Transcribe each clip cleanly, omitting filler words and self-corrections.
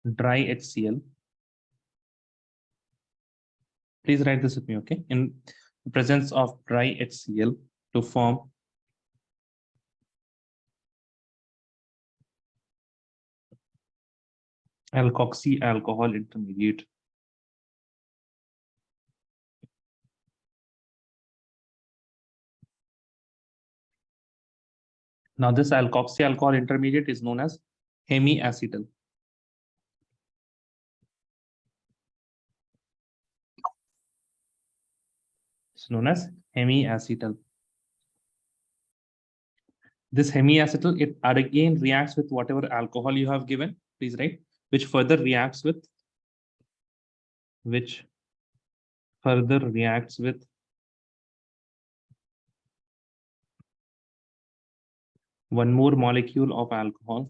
dry HCl. Please write this with me, okay? In the presence of dry HCl to form alkoxy alcohol intermediate. Now this alkoxy alcohol intermediate is known as hemiacetal. It's known as hemiacetal. This hemiacetal, it again reacts with whatever alcohol you have given, please write, which further reacts with one more molecule of alcohol.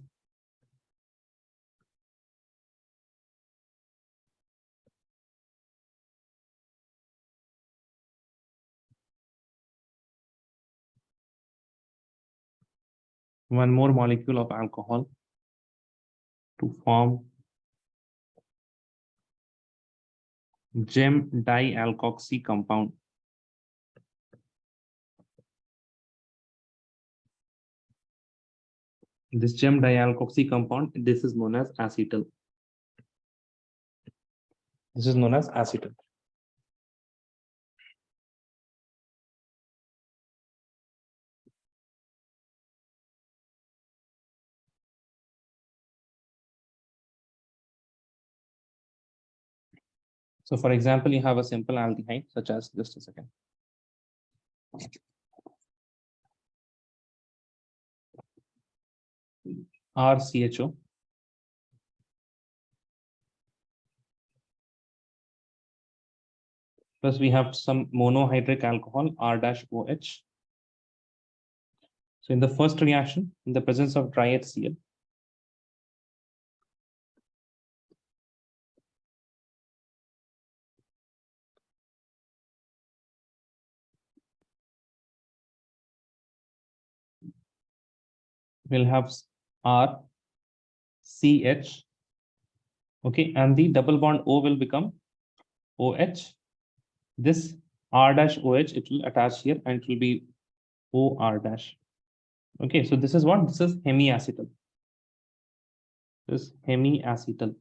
One more molecule of alcohol to form gem dialkoxy compound. This gem dialkoxy compound, this is known as acetal. This is known as acetal. So for example, you have a simple aldehyde such as, just a second. RCHO. Plus we have some monohydric alcohol, R-OH. So in the first reaction, in the presence of dry HCl, we'll have RCH, okay, and the double bond O will become OH. This R-OH, it will attach here and it will be OR-. Okay, so this is what? This is hemiacetal. This is hemiacetal.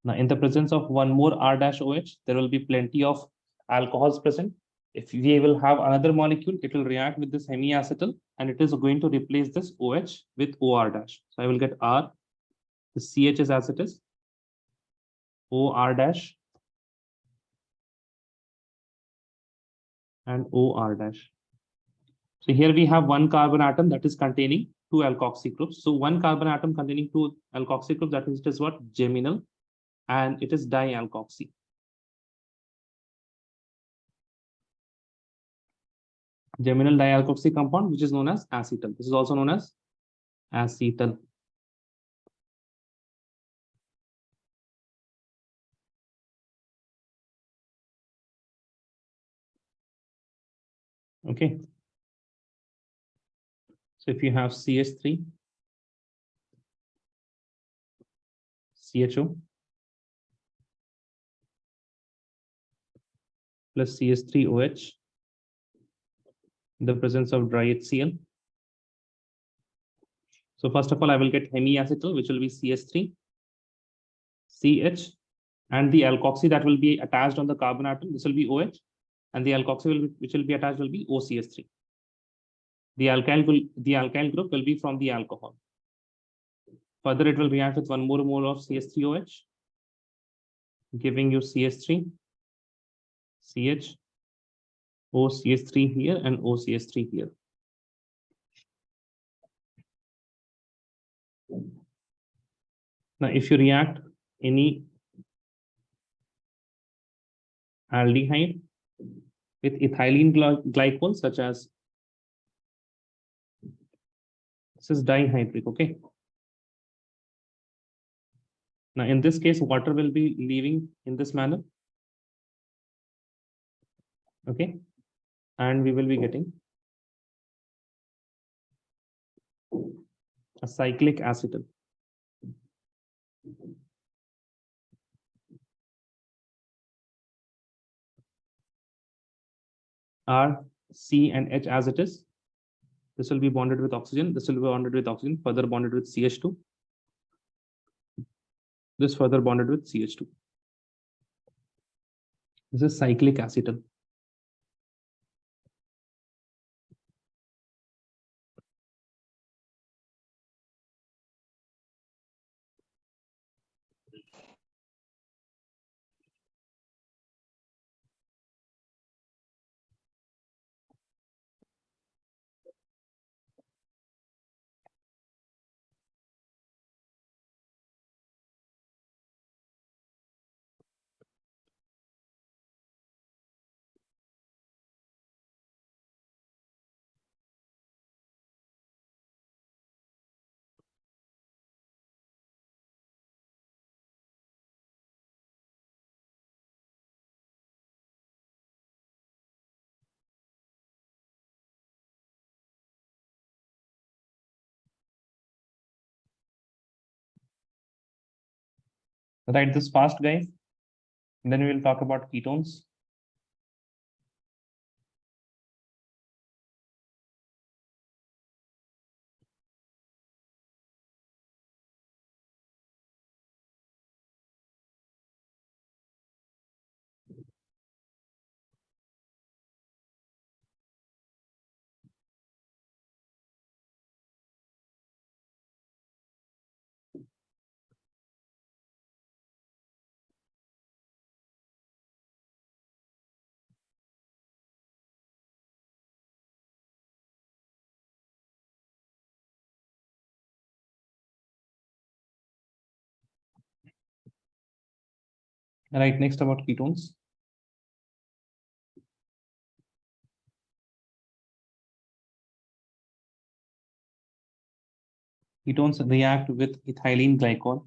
Now, in the presence of one more R-OH, there will be plenty of alcohols present. If we will have another molecule, it will react with this hemiacetal and it is going to replace this OH with OR-. So I will get R, the CH is as it is, OR-, and OR-. So here we have one carbon atom that is containing two alkoxy groups. So one carbon atom containing two alkoxy groups, that is, it is what? Geminal, and it is dialkoxy. Geminal dialkoxy compound, which is known as acetal. This is also known as acetal. Okay. So if you have CH3, CHO, plus CH3OH, in the presence of dry HCl. So first of all, I will get hemiacetal, which will be CH3, CH, and the alkoxy that will be attached on the carbon atom, this will be OH, and the alkoxy which will be attached will be OCH3. The alkyl group will be from the alcohol. Further, it will react with one more mole of CH3OH, giving you CH3, CH, OCH3 here, and OCH3 here. Now, if you react any aldehyde with ethylene glycol, such as this is dihydric, okay. Now, in this case, water will be leaving in this manner, okay, and we will be getting A cyclic acetal. R, C, and H as it is. This will be bonded with oxygen. This will be bonded with oxygen, further bonded with CH2. This further bonded with CH2. This is cyclic acetal. Write this fast, guys. And then we will talk about ketones. Right, next about ketones. Ketones react with ethylene glycol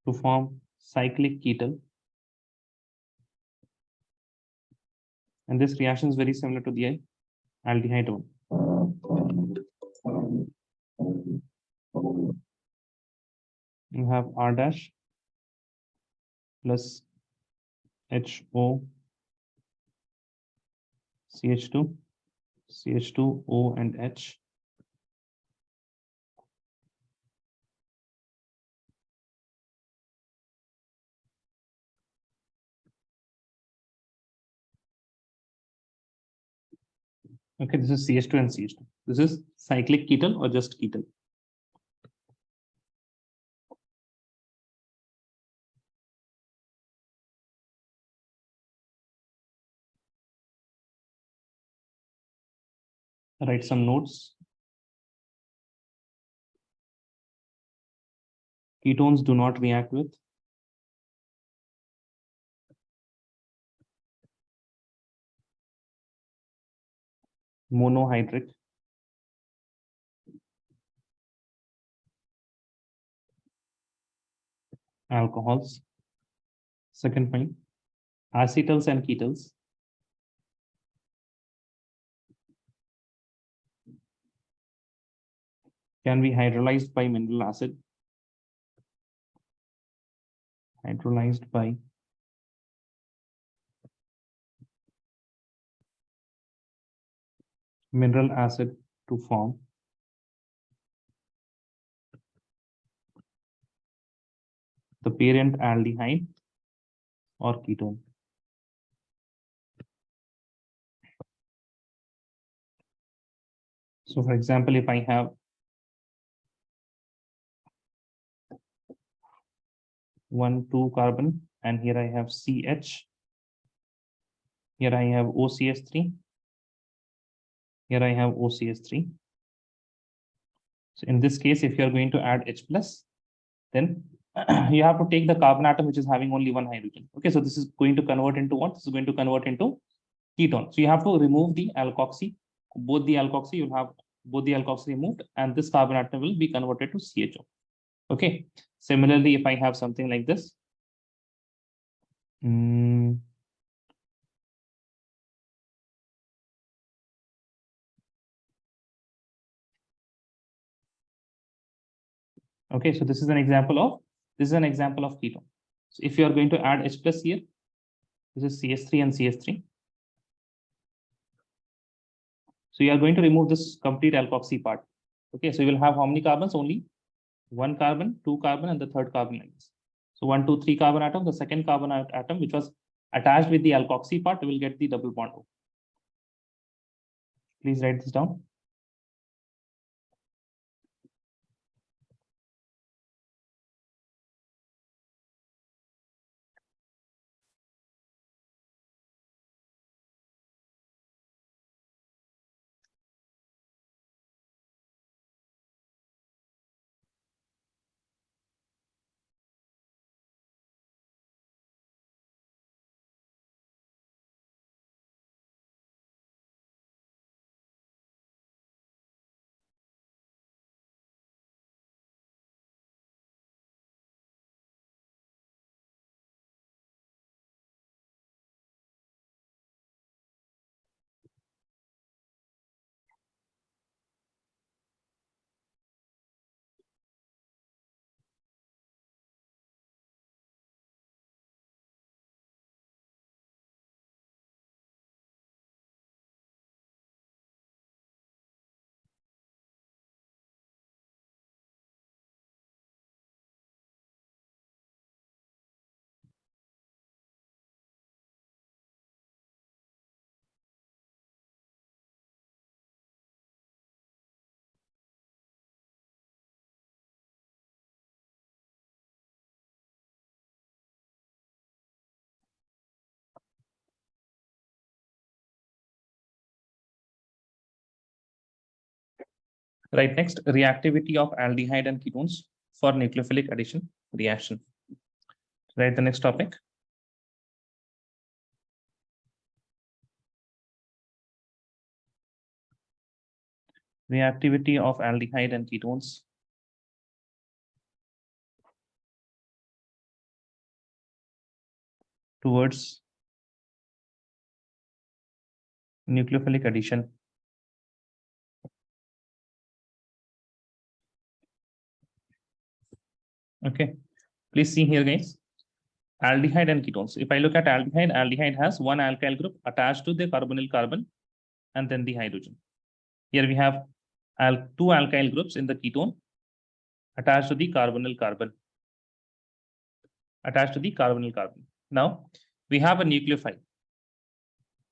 to form cyclic ketal. And this reaction is very similar to the aldehyde one. You have R dash plus HO CH2, CH2O and H. Okay, this is CH2 and CH2. This is cyclic ketal or just ketal. Write some notes. Ketones do not react with monohydric alcohols. Second point, acetals and ketals can be hydrolyzed by mineral acid. Hydrolyzed by mineral acid to form the parent aldehyde or ketone. So for example, if I have 1,2 carbon and here I have CH, here I have OCH3, here I have OCH3. So in this case, if you are going to add H plus, then you have to take the carbon atom which is having only one hydrogen. Okay, so this is going to convert into what? This is going to convert into ketone. So you have to remove the alkoxy, both the alkoxy, you'll have both the alkoxy removed, and this carbon atom will be converted to CHO. Okay, similarly, if I have something like this, Okay, so this is an example of ketone. So if you are going to add H plus here, this is CS3 and CS3. So you are going to remove this complete alkoxy part. Okay, so you will have how many carbons? Only one carbon, two carbon, and the third carbon like this. So 1, 2, 3 carbon atom. The second carbon atom, which was attached with the alkoxy part, will get the double bond. Please write this down. Right, next, reactivity of aldehyde and ketones for nucleophilic addition reaction. Right, the next topic. Reactivity of aldehyde and ketones towards nucleophilic addition. Okay, please see here, guys. Aldehyde and ketones. If I look at aldehyde, aldehyde has one alkyl group attached to the carbonyl carbon and then the hydrogen. Here we have two alkyl groups in the ketone attached to the carbonyl carbon. Now we have a nucleophile.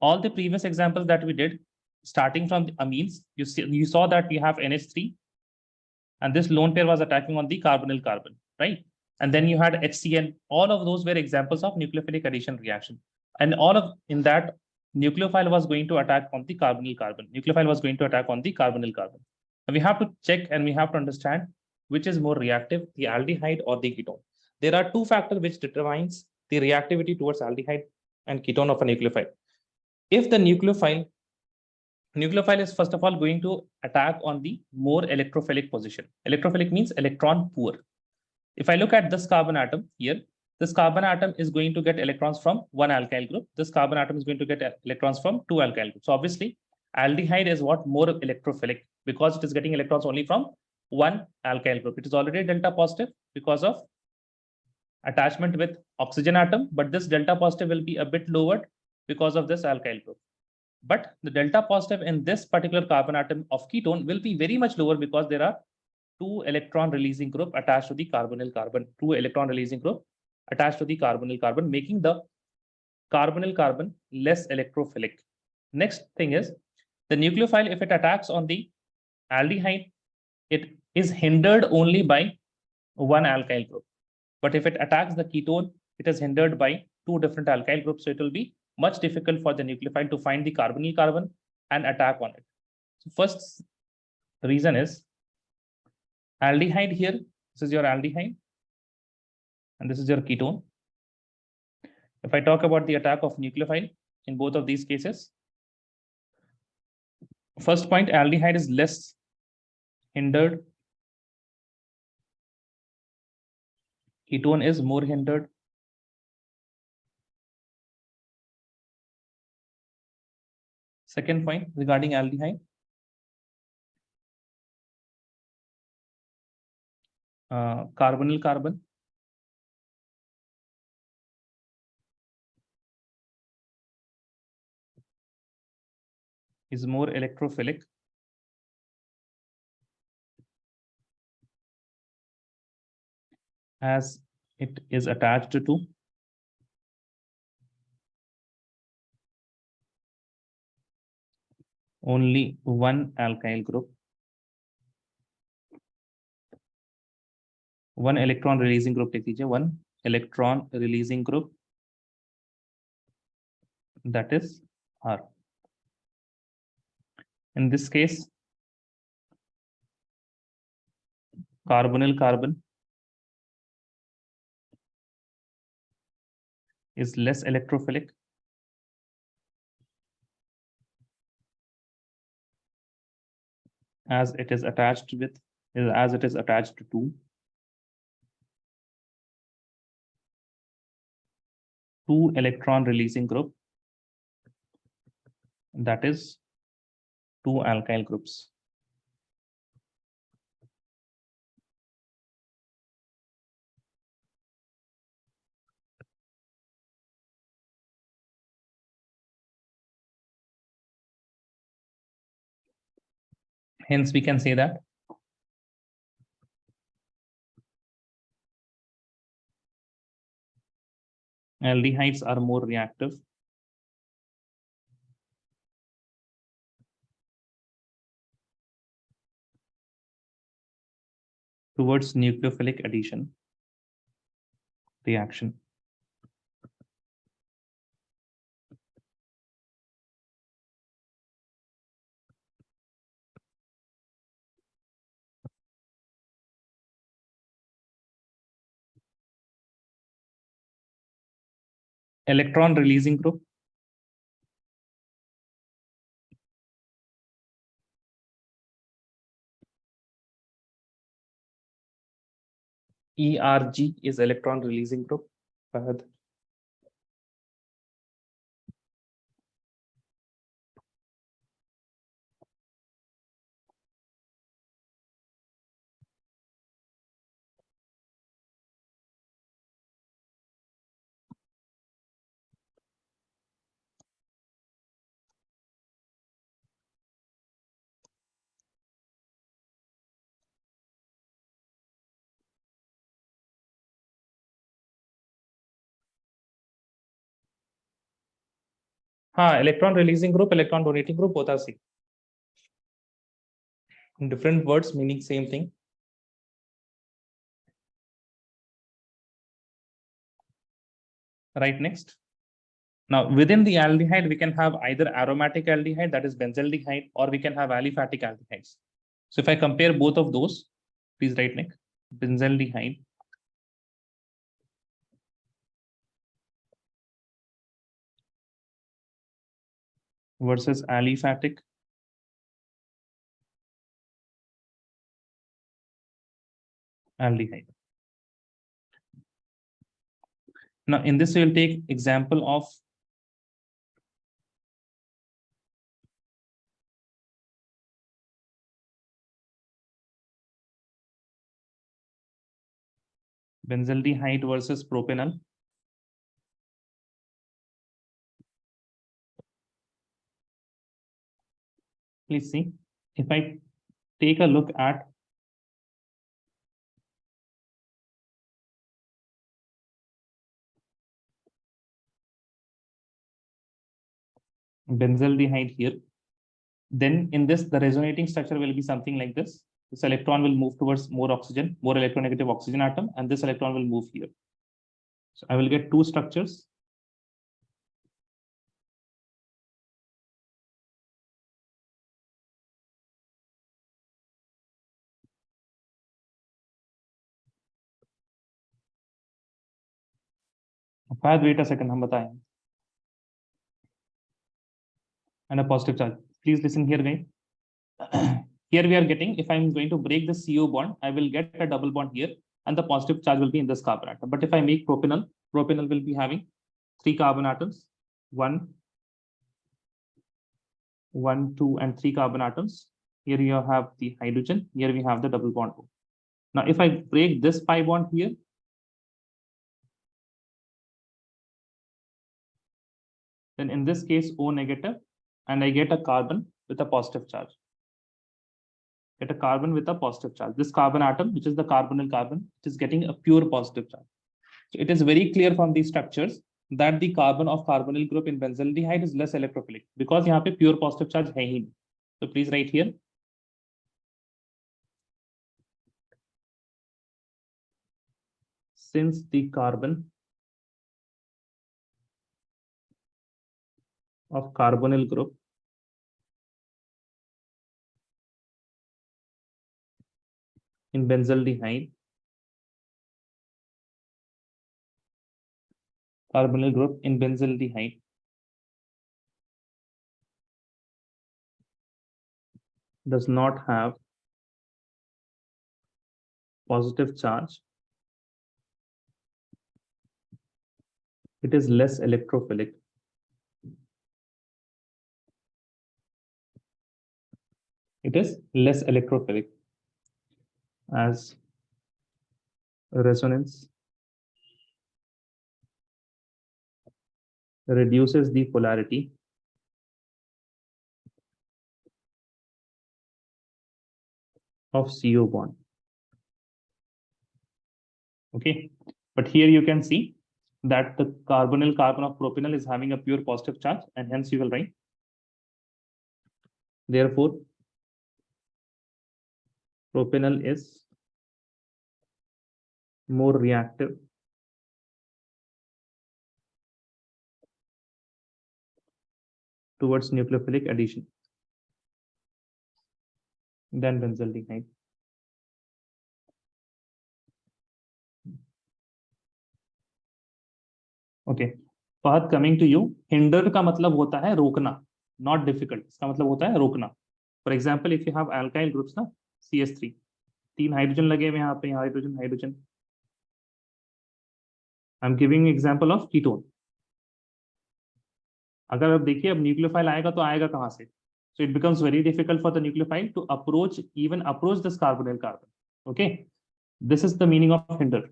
All the previous examples that we did, starting from the amines, you saw that we have NH3, and this lone pair was attacking on the carbonyl carbon, right? And then you had HCN. All of those were examples of nucleophilic addition reaction, and in that nucleophile was going to attack on the carbonyl carbon. Nucleophile was going to attack on the carbonyl carbon. And we have to check and we have to understand which is more reactive, the aldehyde or the ketone. There are two factors which determines the reactivity towards aldehyde and ketone of a nucleophile. If the nucleophile is first of all going to attack on the more electrophilic position. Electrophilic means electron poor. If I look at this carbon atom here, this carbon atom is going to get electrons from one alkyl group. This carbon atom is going to get electrons from two alkyl groups. So obviously, aldehyde is what more electrophilic because it is getting electrons only from one alkyl group. It is already delta positive because of attachment with oxygen atom, but this delta positive will be a bit lowered because of this alkyl group. But the delta positive in this particular carbon atom of ketone will be very much lower because there are two electron releasing group attached to the carbonyl carbon, making the carbonyl carbon less electrophilic. Next thing is the nucleophile, if it attacks on the aldehyde, it is hindered only by one alkyl group. But if it attacks the ketone, it is hindered by two different alkyl groups. So it will be much difficult for the nucleophile to find the carbonyl carbon and attack on it. So first reason is aldehyde here. This is your aldehyde and this is your ketone. If I talk about the attack of nucleophile in both of these cases, first point, aldehyde is less hindered. Ketone is more hindered. Second point regarding aldehyde. carbonyl carbon is more electrophilic as it is attached to only one alkyl group, one electron releasing group, take लीजिए, one electron releasing group, that is R. In this case, carbonyl carbon is less electrophilic as it is attached to two electron releasing group, that is two alkyl groups. Hence, we can say that aldehydes are more reactive towards nucleophilic addition reaction. Electron releasing group ERG is electron releasing group. Fahad. हाँ, electron releasing group, electron donating group होता सी. Different words meaning same thing. Right, next. Now, within the aldehyde, we can have either aromatic aldehyde, that is benzaldehyde, or we can have aliphatic aldehydes. So if I compare both of those, please write, Nick, benzaldehyde versus aliphatic aldehyde. Now, in this, we will take example of benzaldehyde versus propanol. Please see, if I take a look at benzaldehyde here, then in this, the resonating structure will be something like this. This electron will move towards more oxygen, more electronegative oxygen atom, and this electron will move here. So I will get two structures. Wait a second, हम बताएं. And a positive charge. Please listen here, guys. Here we are getting, if I'm going to break the CO bond, I will get a double bond here, and the positive charge will be in this carbon atom. But if I make propanol, propanol will be having 3 carbon atoms, 1, 2, and 3 carbon atoms. Here you have the hydrogen. Here we have the double bond. Now, if I break this pi bond here, then in this case, O negative, and I get a carbon with a positive charge. Get a carbon with a positive charge. This carbon atom, which is the carbonyl carbon, it is getting a pure positive charge. So it is very clear from these structures that the carbon of carbonyl group in benzaldehyde is less electrophilic because यहाँ पे pure positive charge है ही नहीं. So please write here. Since the carbon of carbonyl group in benzaldehyde, carbonyl group in benzaldehyde does not have positive charge, it is less electrophilic. It is less electrophilic as resonance reduces the polarity of CO bond. Okay, but here you can see that the carbonyl carbon of propanol is having a pure positive charge, and hence you will write, therefore propanol is more reactive towards nucleophilic addition than benzaldehyde. Okay, Fahad, coming to you. Hinder का मतलब होता है रोकना, not difficult. इसका मतलब होता है रोकना. For example, if you have alkyl groups ना, CH3, 3 हाइड्रोजन लगे हुए यहाँ पे, hydrogen hydrogen. I'm giving example of ketone. अगर आप देखिए अब न्यूक्लियोफाइल आएगा तो आएगा कहाँ से? So it becomes very difficult for the nucleophile to approach this carbonyl carbon. Okay, this is the meaning of hinder.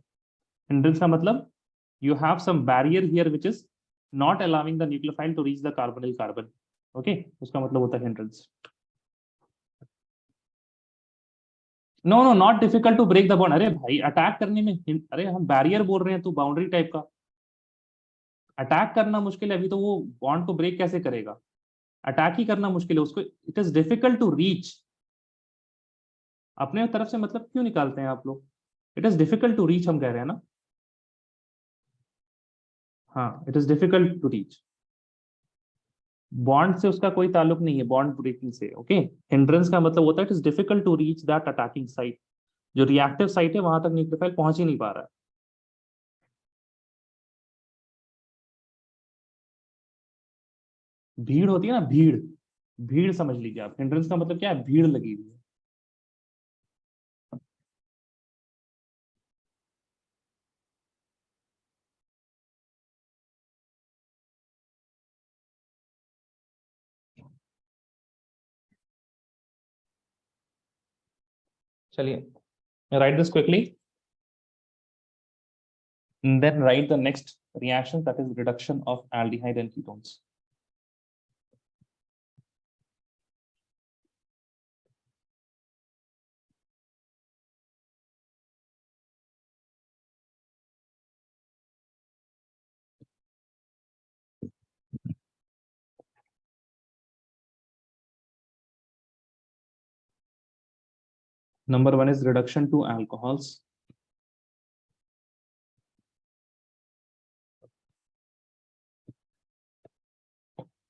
Hindrance का मतलब you have some barrier here which is not allowing the nucleophile to reach the carbonyl carbon. Okay, उसका मतलब होता है hindrance. No, not difficult to break the bond. अरे भाई attack करने में, अरे हम बैरियर बोल रहे हैं तो बाउंड्री टाइप का अटैक करना मुश्किल है. अभी तो वो बॉन्ड को ब्रेक कैसे करेगा? अटैक ही करना मुश्किल है उसको. It is difficult to reach. अपने तरफ से मतलब क्यों निकालते हैं आप लोग? It is difficult to reach हम कह रहे हैं ना. हाँ, it is difficult to reach. Bond से उसका कोई ताल्लुक नहीं है, बॉन्ड ब्रेकिंग से. ओके, हिंड्रेंस का मतलब होता है it is difficult to reach that attacking site. जो रिएक्टिव साइट है वहां तक न्यूक्लियोफाइल पहुंच ही नहीं पा रहा है. भीड़ होती है ना, भीड़, भीड़ समझ लीजिए आप. हिंड्रेंस का मतलब क्या है? भीड़ लगी हुई है. चलिए, write this quickly and then write the next reaction, that is reduction of aldehyde and ketones. Number 1 is reduction to alcohols.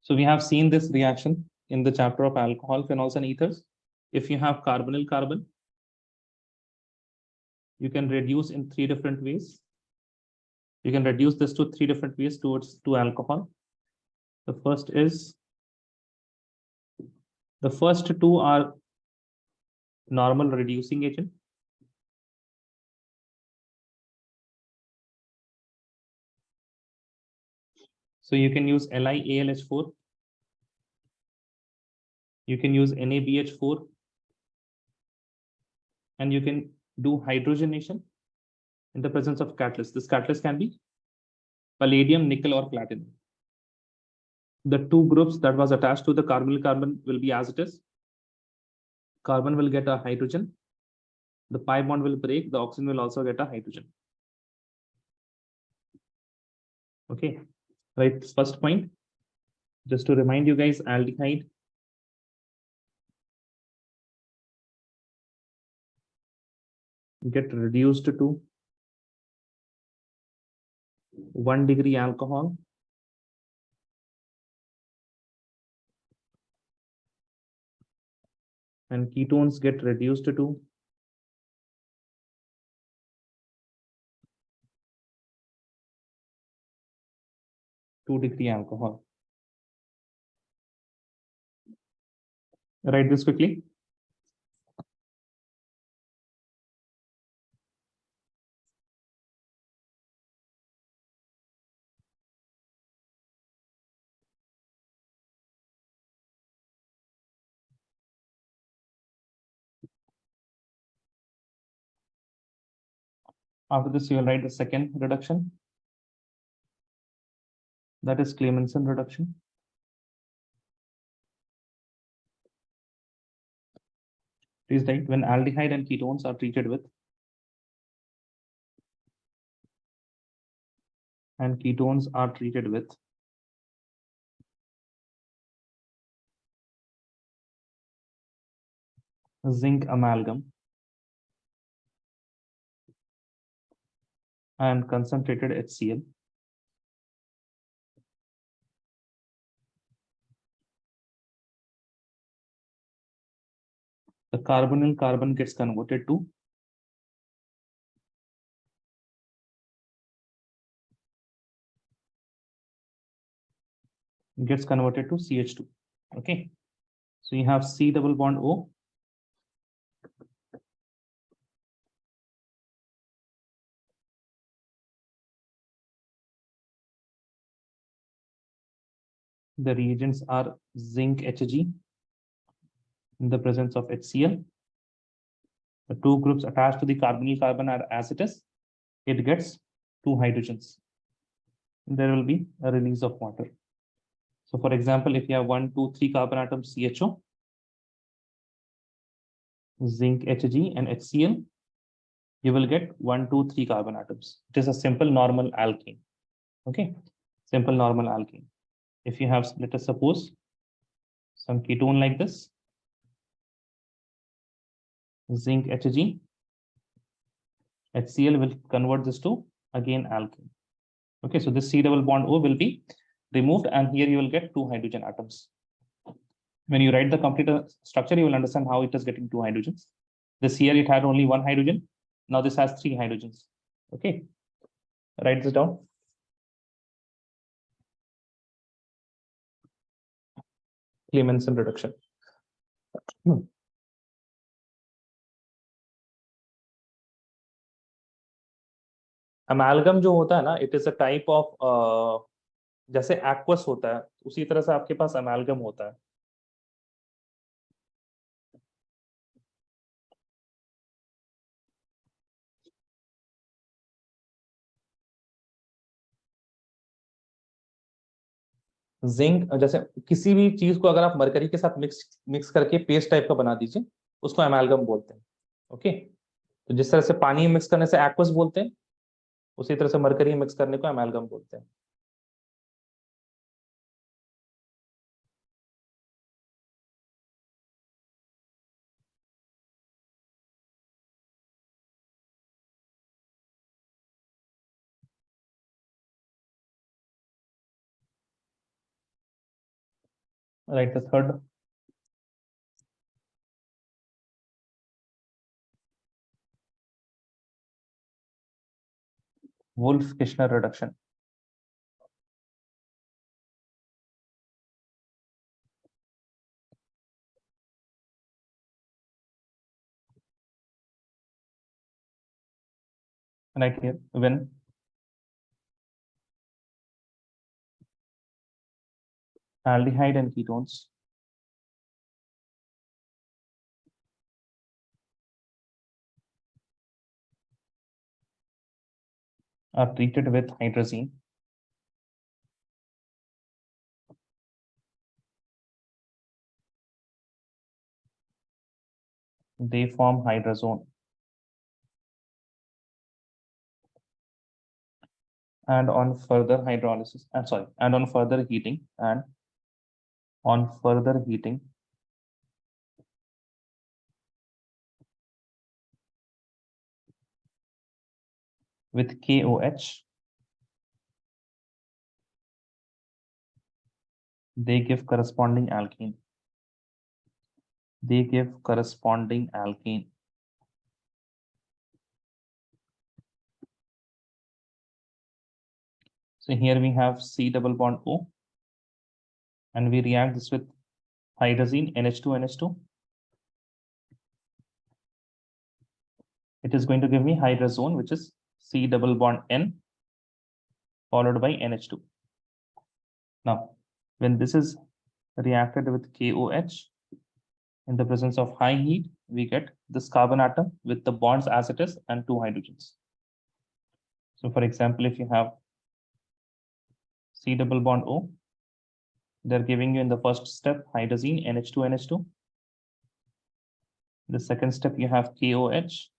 So we have seen this reaction in the chapter of alcohol, phenols and ethers. If you have carbonyl carbon, you can reduce in 3 different ways. You can reduce this to 3 different ways to alcohol. The first 2 are normal reducing agent. So you can use LiAlH4. You can use NaBH4, and you can do hydrogenation in the presence of catalyst. This catalyst can be palladium, nickel, or platinum. The two groups that was attached to the carbon will be as it is. Carbon will get a hydrogen. The pi bond will break. The oxygen will also get a hydrogen. Okay, right. First point, just to remind you guys, aldehyde get reduced to 1 degree alcohol and ketones get reduced to 2 degree alcohol. Write this quickly. After this, you will write the second reduction. That is Clemmensen reduction. Please write when aldehyde and ketones are treated with zinc amalgam and concentrated HCl. The carbonyl carbon gets converted to CH2. Okay, so you have C double bond O. The reagents are zinc Hg in the presence of HCl. The two groups attached to the carbonyl carbon are as it is. It gets 2 hydrogens. There will be a release of water. So for example, if you have 1, 2, 3 carbon atoms CHO, zinc Hg and HCl, you will get 1, 2, 3 carbon atoms. It is a simple normal alkane. Okay, simple normal alkane. If you have, let us suppose, some ketone like this, zinc Hg, HCl will convert this to again alkane. Okay, so this C double bond O will be removed, and here you will get 2 hydrogen atoms. When you write the complete structure, you will understand how it is getting 2 hydrogens. This here it had only 1 hydrogen. Now this has 3 hydrogens. Okay, write this down. Clemmensen reduction. अमेल्गम जो होता है ना, it is a type of जैसे aqueous होता है, उसी तरह से आपके पास अमेल्गम होता है. जिंक, जैसे किसी भी चीज को अगर आप मरकरी के साथ मिक्स करके पेस्ट टाइप का बना दीजिए, उसको अमेल्गम बोलते हैं. ओके, तो जिस तरह से पानी मिक्स करने से एक्वस बोलते हैं, उसी तरह से मरकरी मिक्स करने को अमेल्गम बोलते हैं. Right, the third. Wolff-Kishner reduction. Right here, when aldehyde and ketones are treated with hydrazine, they form hydrazone. And on further hydrolysis, and on further heating, with KOH, they give corresponding alkene. So here we have C double bond O, and we react this with hydrazine NH2NH2. It is going to give me hydrazone, which is C double bond N followed by NH2. Now, when this is reacted with KOH in the presence of high heat, we get this carbon atom with the bonds as it is and two hydrogens. So for example, if you have C double bond O, they're giving you in the first step hydrazine NH2NH2. The second step, you have KOH.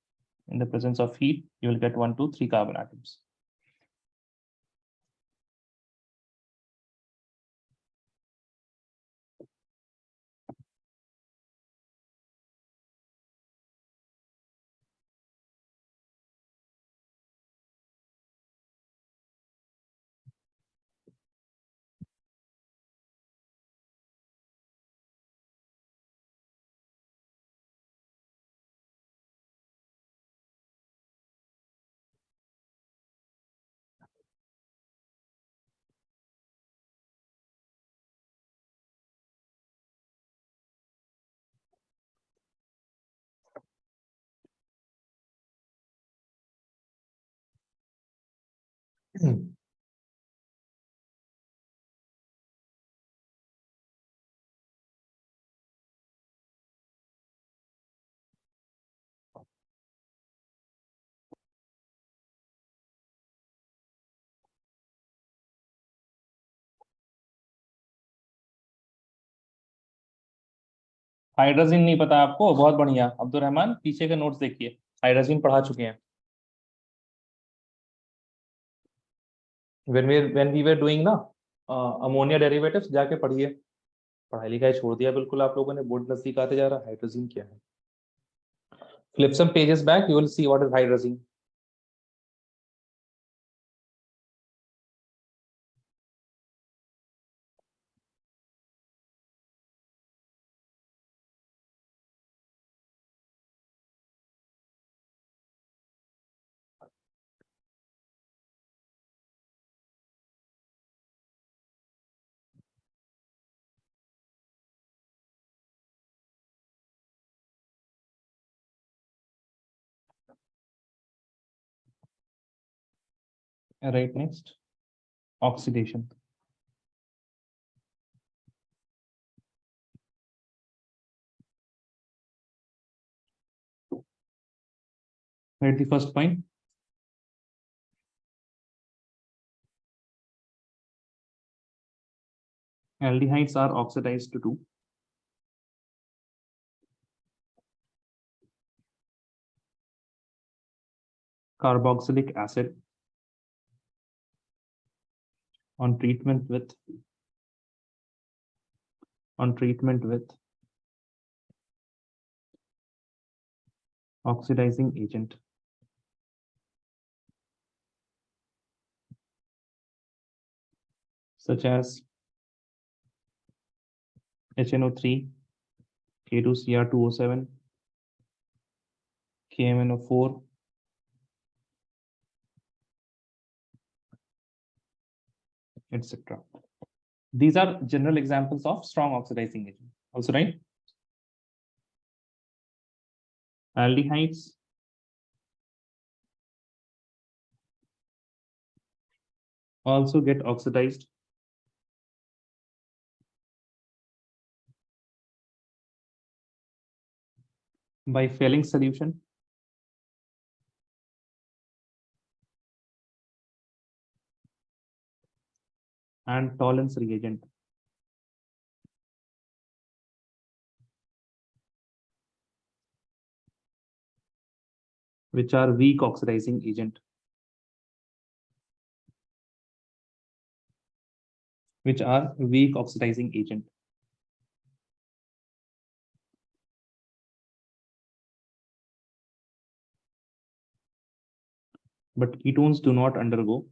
In the presence of heat, you will get 1, 2, 3 carbon atoms. Hydrogen नहीं पता आपको? बहुत बढ़िया अब्दुल रहमान, पीछे के notes देखिए, hydrogen पढ़ा चुके हैं. when we were doing ना अमोनिया डेरिवेटिव्स, जाके पढ़िए. पढ़ाई लिखाई छोड़ दिया बिल्कुल आप लोगों ने, बोर्ड नजदीक आते जा रहा. हाइड्रोजन क्या है? Flip some pages back, you will see what is hydrazine. Right, next, oxidation. Right, the first point. Aldehydes are oxidized to carboxylic acid on treatment with oxidizing agent. Such as HNO3, K2Cr2O7, KMNO4, etc. These are general examples of strong oxidizing agent. Also, right? Aldehydes also get oxidized by failing solution and tolerance reagent, which are weak oxidizing agent, which are weak oxidizing agent. But ketones do not undergo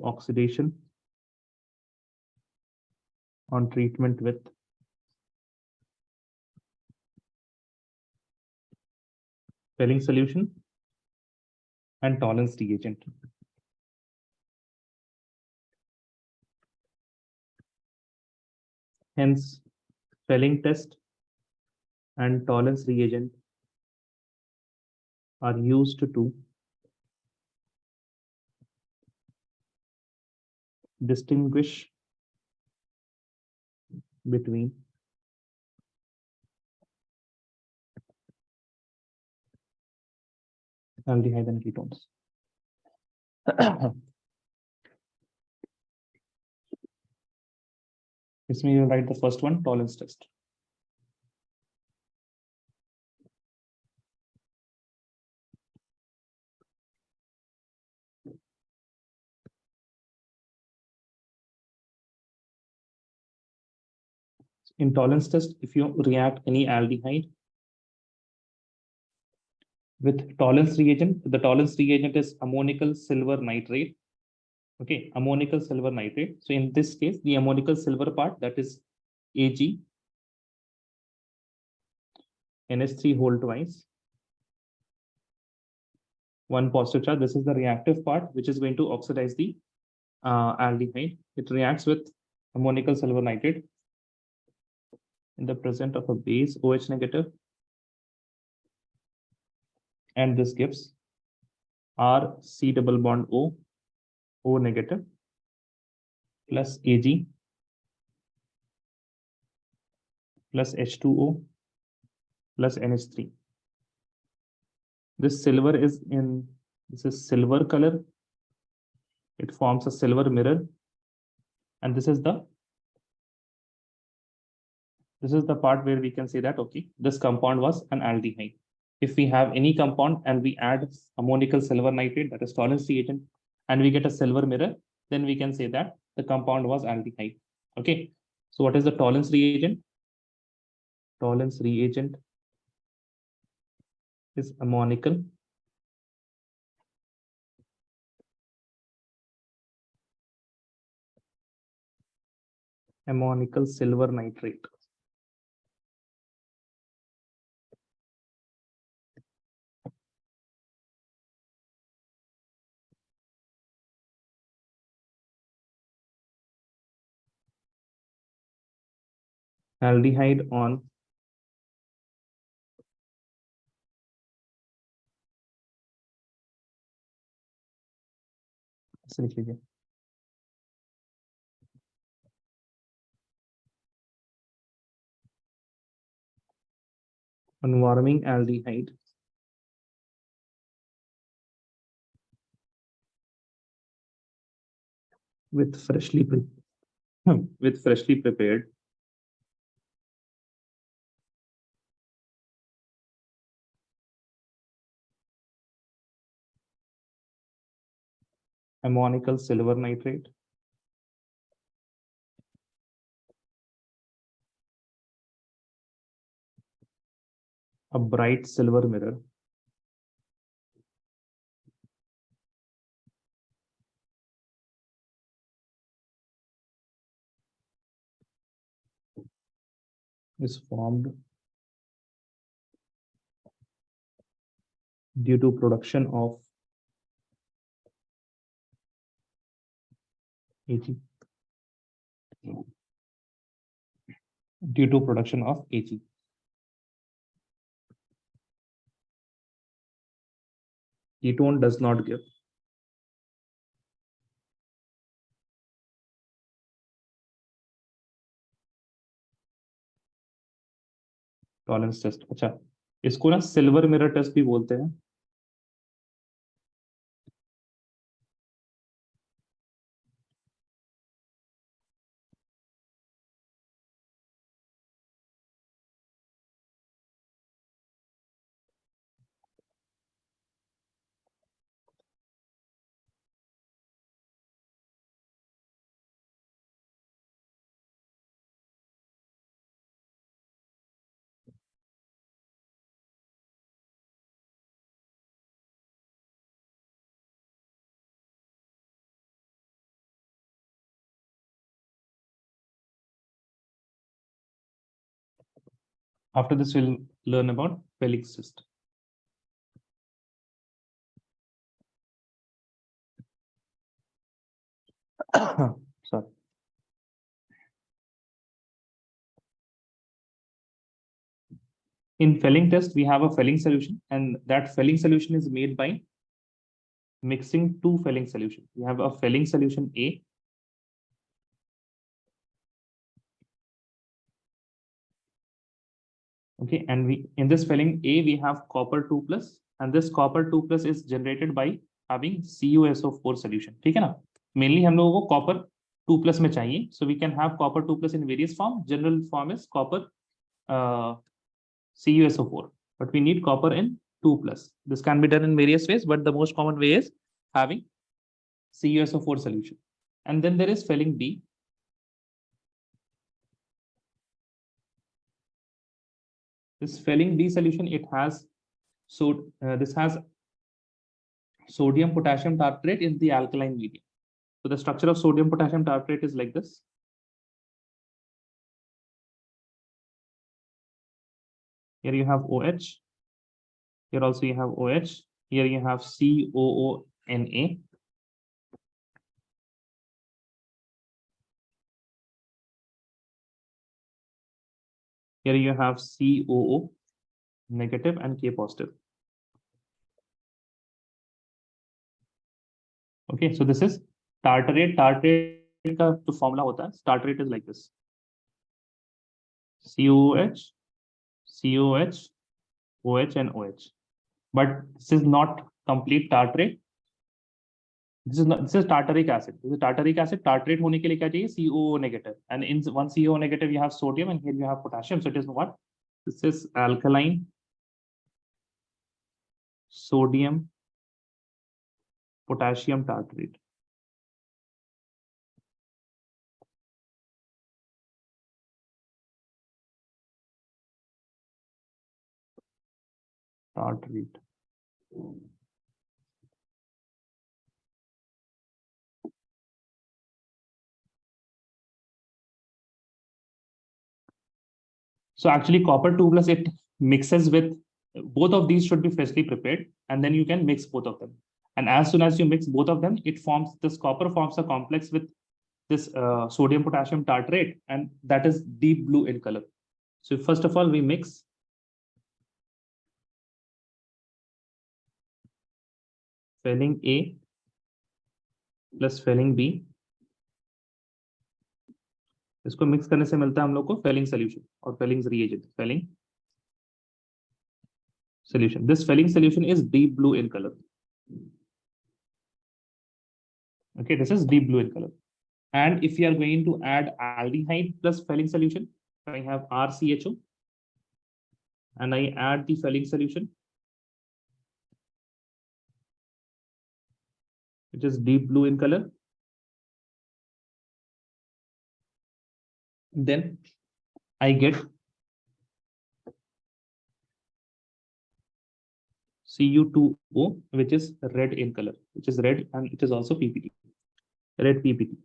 oxidation on treatment with Pelling solution and tolerance reagent. Hence, Pelling test and tolerance reagent are used to distinguish between aldehyde and ketones. This means you write the first one, tolerance test. In tolerance test, if you react any aldehyde with tolerance reagent, the tolerance reagent is ammonical silver nitrate. Okay, ammonical silver nitrate. So in this case, the ammonical silver part, that is Ag, NH3 whole twice, one positive charge. This is the reactive part, which is going to oxidize the aldehyde. It reacts with ammonical silver nitrate in the presence of a base OH negative, and this gives RC double bond O negative plus Ag plus H2O plus NH3. This silver is in, this is silver color. It forms a silver mirror, and this is the part where we can say that, okay, this compound was an aldehyde. If we have any compound and we add ammonical silver nitrate, that is tolerance reagent, and we get a silver mirror, then we can say that the compound was aldehyde. Okay, so what is the tolerance reagent? Tolerance reagent is ammonical silver nitrate. Aldehyde on on warming aldehyde with freshly prepared ammonical silver nitrate a bright silver mirror is formed due to production of Ag. Due to production of Ag. Ketone does not give Tollens test, अच्छा, इसको ना silver mirror test भी बोलते हैं। After this, we'll learn about pelvic cyst. Sorry. In Felling test, we have a Felling solution, and that Felling solution is made by mixing two Felling solutions. We have a Felling solution A. Okay, and we in this Felling A, we have copper 2 plus, and this copper 2 plus is generated by having CuSO4 solution. ठीक है ना? Mainly हम लोगों को copper 2 plus में चाहिए, so we can have copper 2 plus in various form. General form is copper CuSO4, but we need copper in 2 plus. This can be done in various ways, but the most common way is having CuSO4 solution. And then there is Felling B. This Felling B solution, it has this has sodium potassium tartrate in the alkaline medium. So the structure of sodium potassium tartrate is like this. Here you have OH. Here also you have OH. Here you have COONA. Here you have COO negative and K positive. Okay, so this is tartrate. Tartrate का जो formula होता है, tartrate is like this: COOH, COH, OH, and OH. But this is not complete tartrate. This is tartaric acid. This is tartaric acid. Tartrate होने के लिए क्या चाहिए? COO negative. And in one COO negative, you have sodium, and here you have potassium. So it is what? This is alkaline sodium potassium tartrate. Tartrate. So actually copper 2 plus, it mixes with both of these, should be freshly prepared, and then you can mix both of them. And as soon as you mix both of them, it forms, this copper forms a complex with this sodium potassium tartrate, and that is deep blue in color. So first of all, we mix Felling A plus Felling B. इसको mix करने से मिलता है हम लोग को Felling solution और Felling reagent. Felling solution. This Felling solution is deep blue in color. Okay, this is deep blue in color. And if you are going to add aldehyde plus Felling solution, I have RCHO, and I add the Felling solution, which is deep blue in color. Then I get Cu2O, which is red in color, which is red, and it is also PPT, red PPT.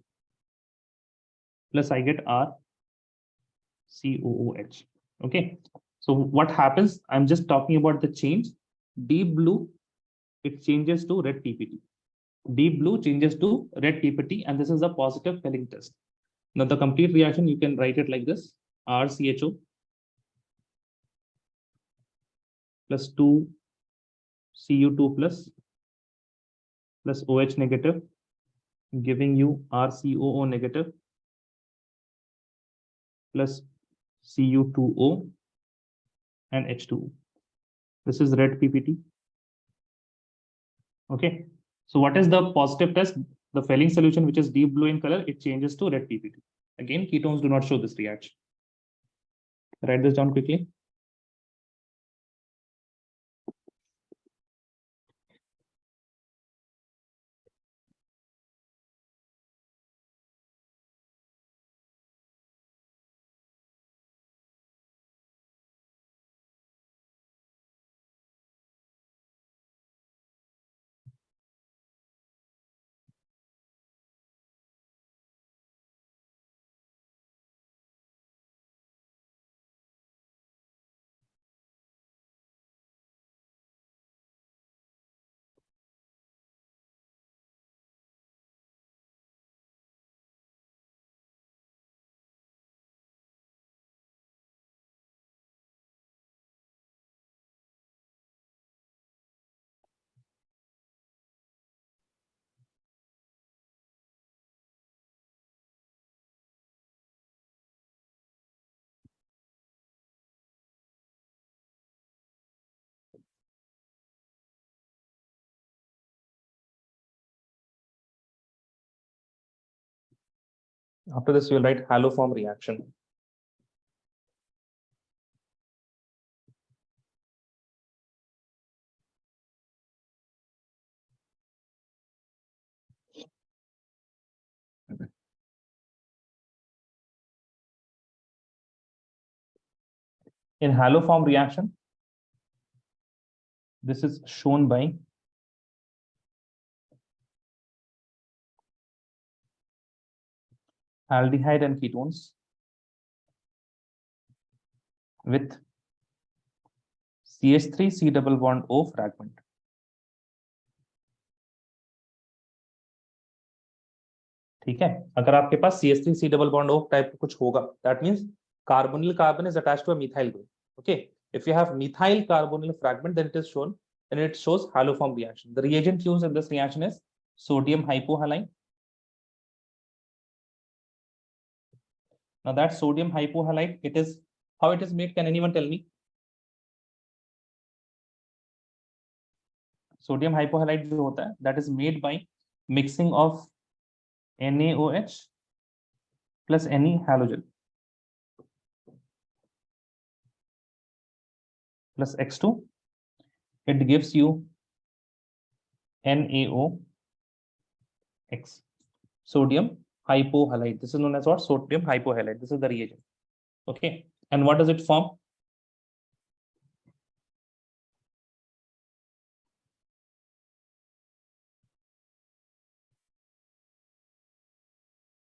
Plus I get RCOOH. Okay, so what happens? I'm just talking about the change. Deep blue, it changes to red PPT. Deep blue changes to red PPT, and this is a positive Felling test. Now the complete reaction, you can write it like this: RCHO plus 2 Cu2 plus OH negative, giving you RCOO negative plus Cu2O and H2. This is red PPT. Okay. So what is the positive test? The Fehling solution, which is deep blue in color, it changes to red PPT. Again, ketones do not show this reaction. Write this down quickly. After this, you'll write haloform reaction. In haloform reaction, this is shown by aldehyde and ketones with CH3 C double bond O fragment. ठीक है, अगर आपके पास CH3 C double bond O type कुछ होगा, that means carbonyl carbon is attached to a methyl group. Okay, if you have methyl carbonyl fragment, then it is shown, then it shows haloform reaction. The reagent used in this reaction is sodium hypohalite. Now that sodium hypohalite, it is how it is made. Can anyone tell me? Sodium hypohalite जो होता है, that is made by mixing of NaOH plus any halogen plus X2. It gives you NaOX, sodium hypohalite. This is known as what? Sodium hypohalite. This is the reagent. Okay, and what does it form?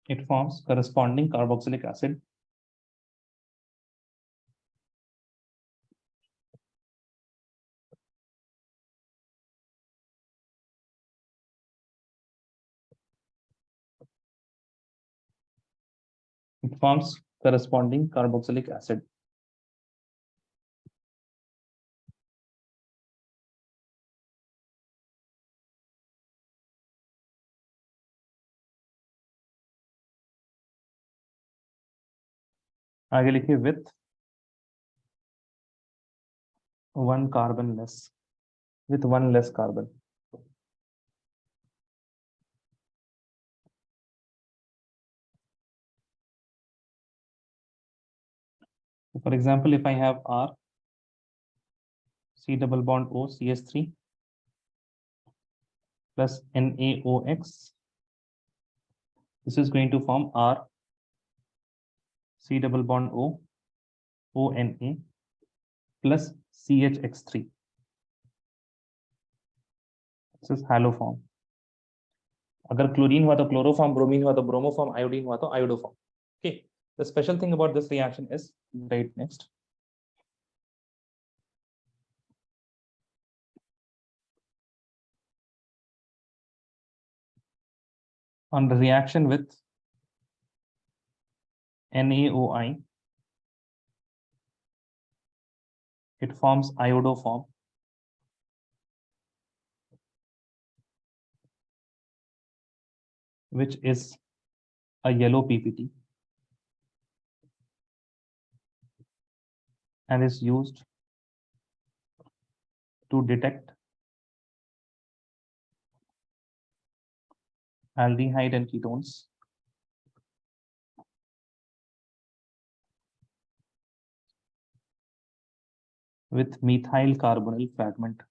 It forms corresponding carboxylic acid. It forms corresponding carboxylic acid. आगे लिखिए with 1 carbon less, with 1 less carbon. So for example, if I have R, C double bond O, CH3 plus NaOX, this is going to form R, C double bond O, ONA plus CHX3. This is haloform. अगर chlorine हुआ तो chloroform, bromine हुआ तो bromoform, iodine हुआ तो iodoform. Okay. The special thing about this reaction is, right next. On the reaction with NaOI, it forms iodoform, which is a yellow PPT and is used to detect aldehyde and ketones with methyl carbonyl fragment.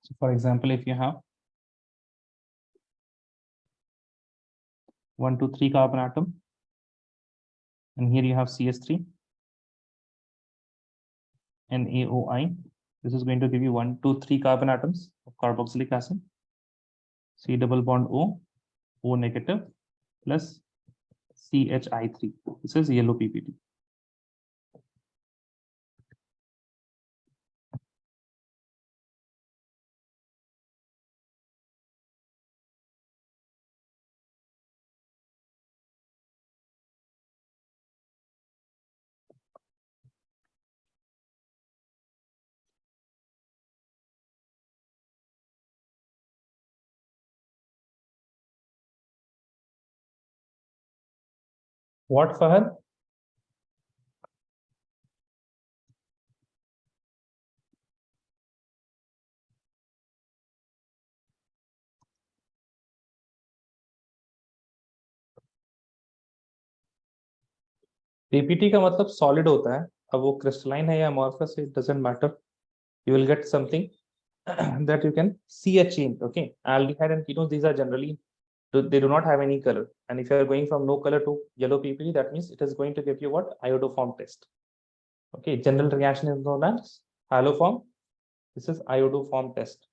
So for example, if you have 1, 2, 3 carbon atom, and here you have CS3 and AOI. This is going to give you 1, 2, 3 carbon atoms of carboxylic acid. C double bond O, O negative plus CHI3. This is yellow PPT. What, Fahad? PPT का मतलब solid होता है. अब वो crystalline है या amorphous, it doesn't matter. You will get something that you can see a change. Okay, aldehyde and ketones, these are generally, they do not have any color, and if you are going from no color to yellow PPT, that means it is going to give you what? Iodoform test. Okay, general reaction is known as haloform. This is iodoform test.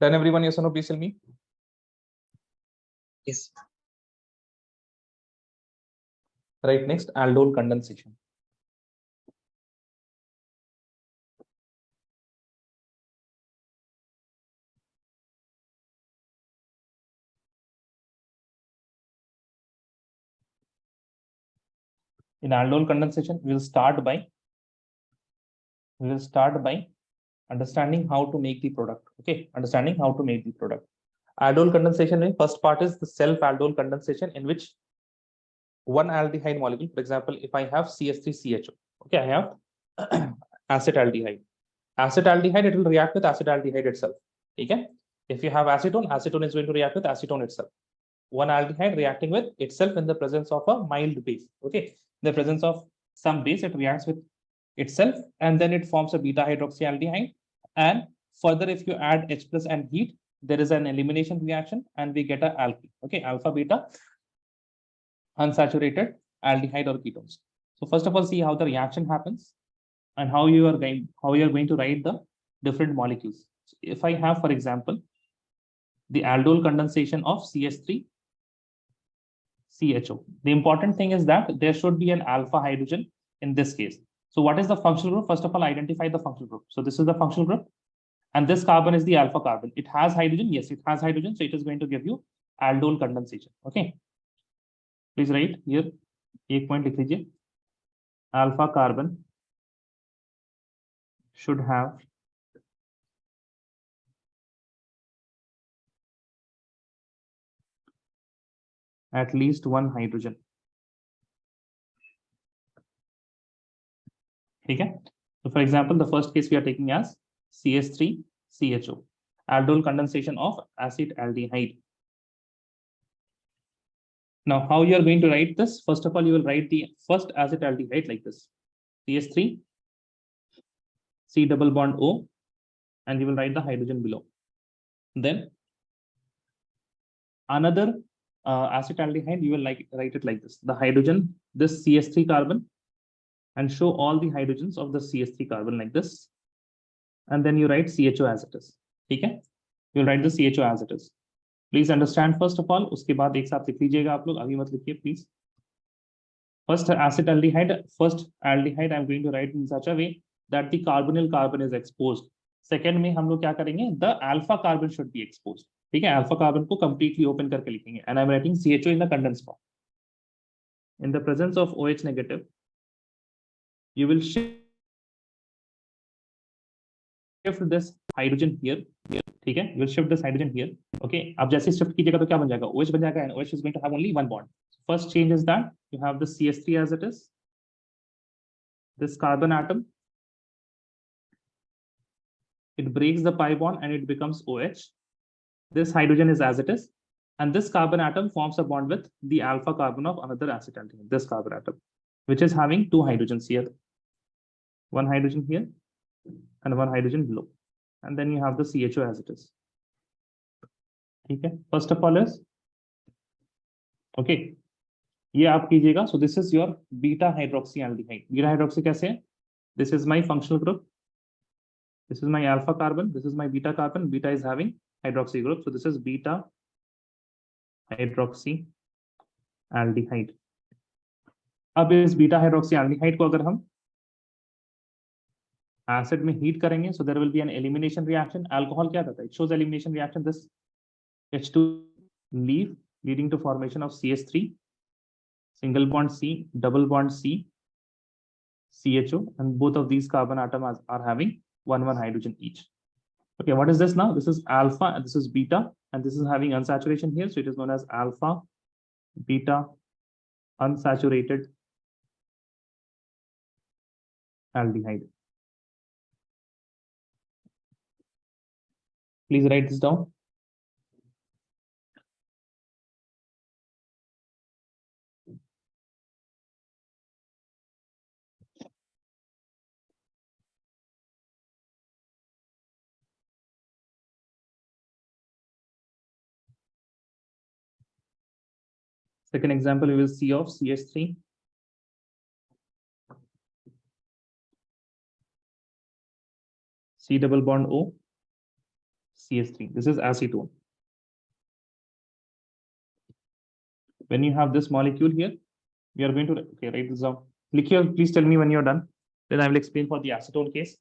Then everyone, yes or no, please tell me. Yes. Right, next, aldol condensation. In aldol condensation, we will start by understanding how to make the product. Okay, understanding how to make the product. Aldol condensation, first part is the self aldol condensation, in which one aldehyde molecule, for example, if I have CS3CHO, okay, I have acetaldehyde. Acetaldehyde, it will react with acetaldehyde itself. Okay, if you have acetone, acetone is going to react with acetone itself. One aldehyde reacting with itself in the presence of a mild base. Okay, in the presence of some base, it reacts with itself, and then it forms a beta hydroxyaldehyde. And further, if you add H plus and heat, there is an elimination reaction, and we get a alkyl. Okay, alpha beta unsaturated aldehyde or ketones. So first of all, see how the reaction happens and how you are going to write the different molecules. So if I have, for example, the aldol condensation of CS3 CHO. The important thing is that there should be an alpha hydrogen in this case. So what is the functional group? First of all, identify the functional group. So this is the functional group, and this carbon is the alpha carbon. It has hydrogen. Yes, it has hydrogen. So it is going to give you aldol condensation. Okay. Please write here. एक point लिख लीजिए. Alpha carbon should have at least one hydrogen. Okay. So for example, the first case we are taking as CS3CHO, aldol condensation of acetaldehyde. Now, how you are going to write this? First of all, you will write the first acetaldehyde like this: CS3, C double bond O, and you will write the hydrogen below. Then another acetaldehyde, you will write it like this: the hydrogen, this CS3 carbon, and show all the hydrogens of the CS3 carbon like this. And then you write CHO as it is. Okay? You'll write the CHO as it is. Please understand first of all, उसके बाद एक साथ लिख लीजिएगा आप लोग, अभी मत लिखिए please. First acetaldehyde, first aldehyde I'm going to write in such a way that the carbonyl carbon is exposed. Second में हम लोग क्या करेंगे, the alpha carbon should be exposed. ठीक है, अल्फा कार्बन को कंप्लीटली ओपन करके लिखेंगे. And I am writing CHO in the condense form. In the presence of OH negative, you will shift this hydrogen here. ठीक है, you will shift this hydrogen here. Okay, अब जैसे shift कीजिएगा तो क्या बन जाएगा, OH बन जाएगा, and OH is going to have only one bond. First change is that you have the CS3 as it is. This carbon atom, it breaks the pi bond and it becomes OH. This hydrogen is as it is, and this carbon atom forms a bond with the alpha carbon of another acetaldehyde, this carbon atom, which is having two hydrogens here, one hydrogen here and one hydrogen below, and then you have the CHO as it is. ठीक है, first of all is okay, ये आप कीजिएगा. So this is your beta hydroxyaldehyde. Beta hydroxy कैसे है, this is my functional group, this is my alpha carbon, this is my beta carbon, beta is having hydroxy group, so this is beta hydroxyaldehyde. अब इस beta हाइड्रोक्सीएल्डिहाइड को अगर हम acid में heat करेंगे, so there will be an elimination reaction. Alcohol क्या करता है, it shows elimination reaction, this H2 leave leading to formation of CS3, single bond C, double bond C, CHO, and both of these carbon atoms are having one hydrogen each. Okay, what is this now? This is alpha and this is beta, and this is having unsaturation here, so it is known as alpha beta unsaturated aldehyde. Please write this down. Second example we will see of CH3. C double bond O, CH3. This is acetone. When you have this molecule here, we are going to write this down. Click here, please tell me when you're done. Then I will explain for the acetone case.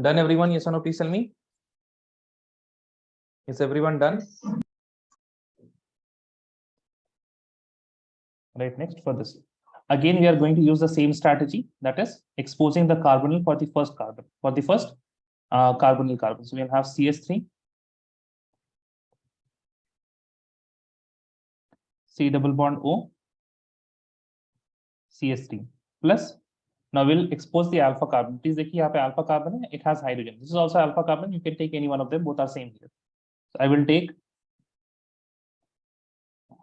Done everyone? Yes or no? Please tell me. Is everyone done? Right, next for this. Again, we are going to use the same strategy, that is exposing the carbonyl for the first carbon, for the first carbonyl carbon. So we'll have CS3, C double bond O, CS3 plus. Now we'll expose the alpha carbon. Please देखिए यहाँ पे alpha carbon है, it has hydrogen. This is also alpha carbon. You can take any one of them. Both are same here. So I will take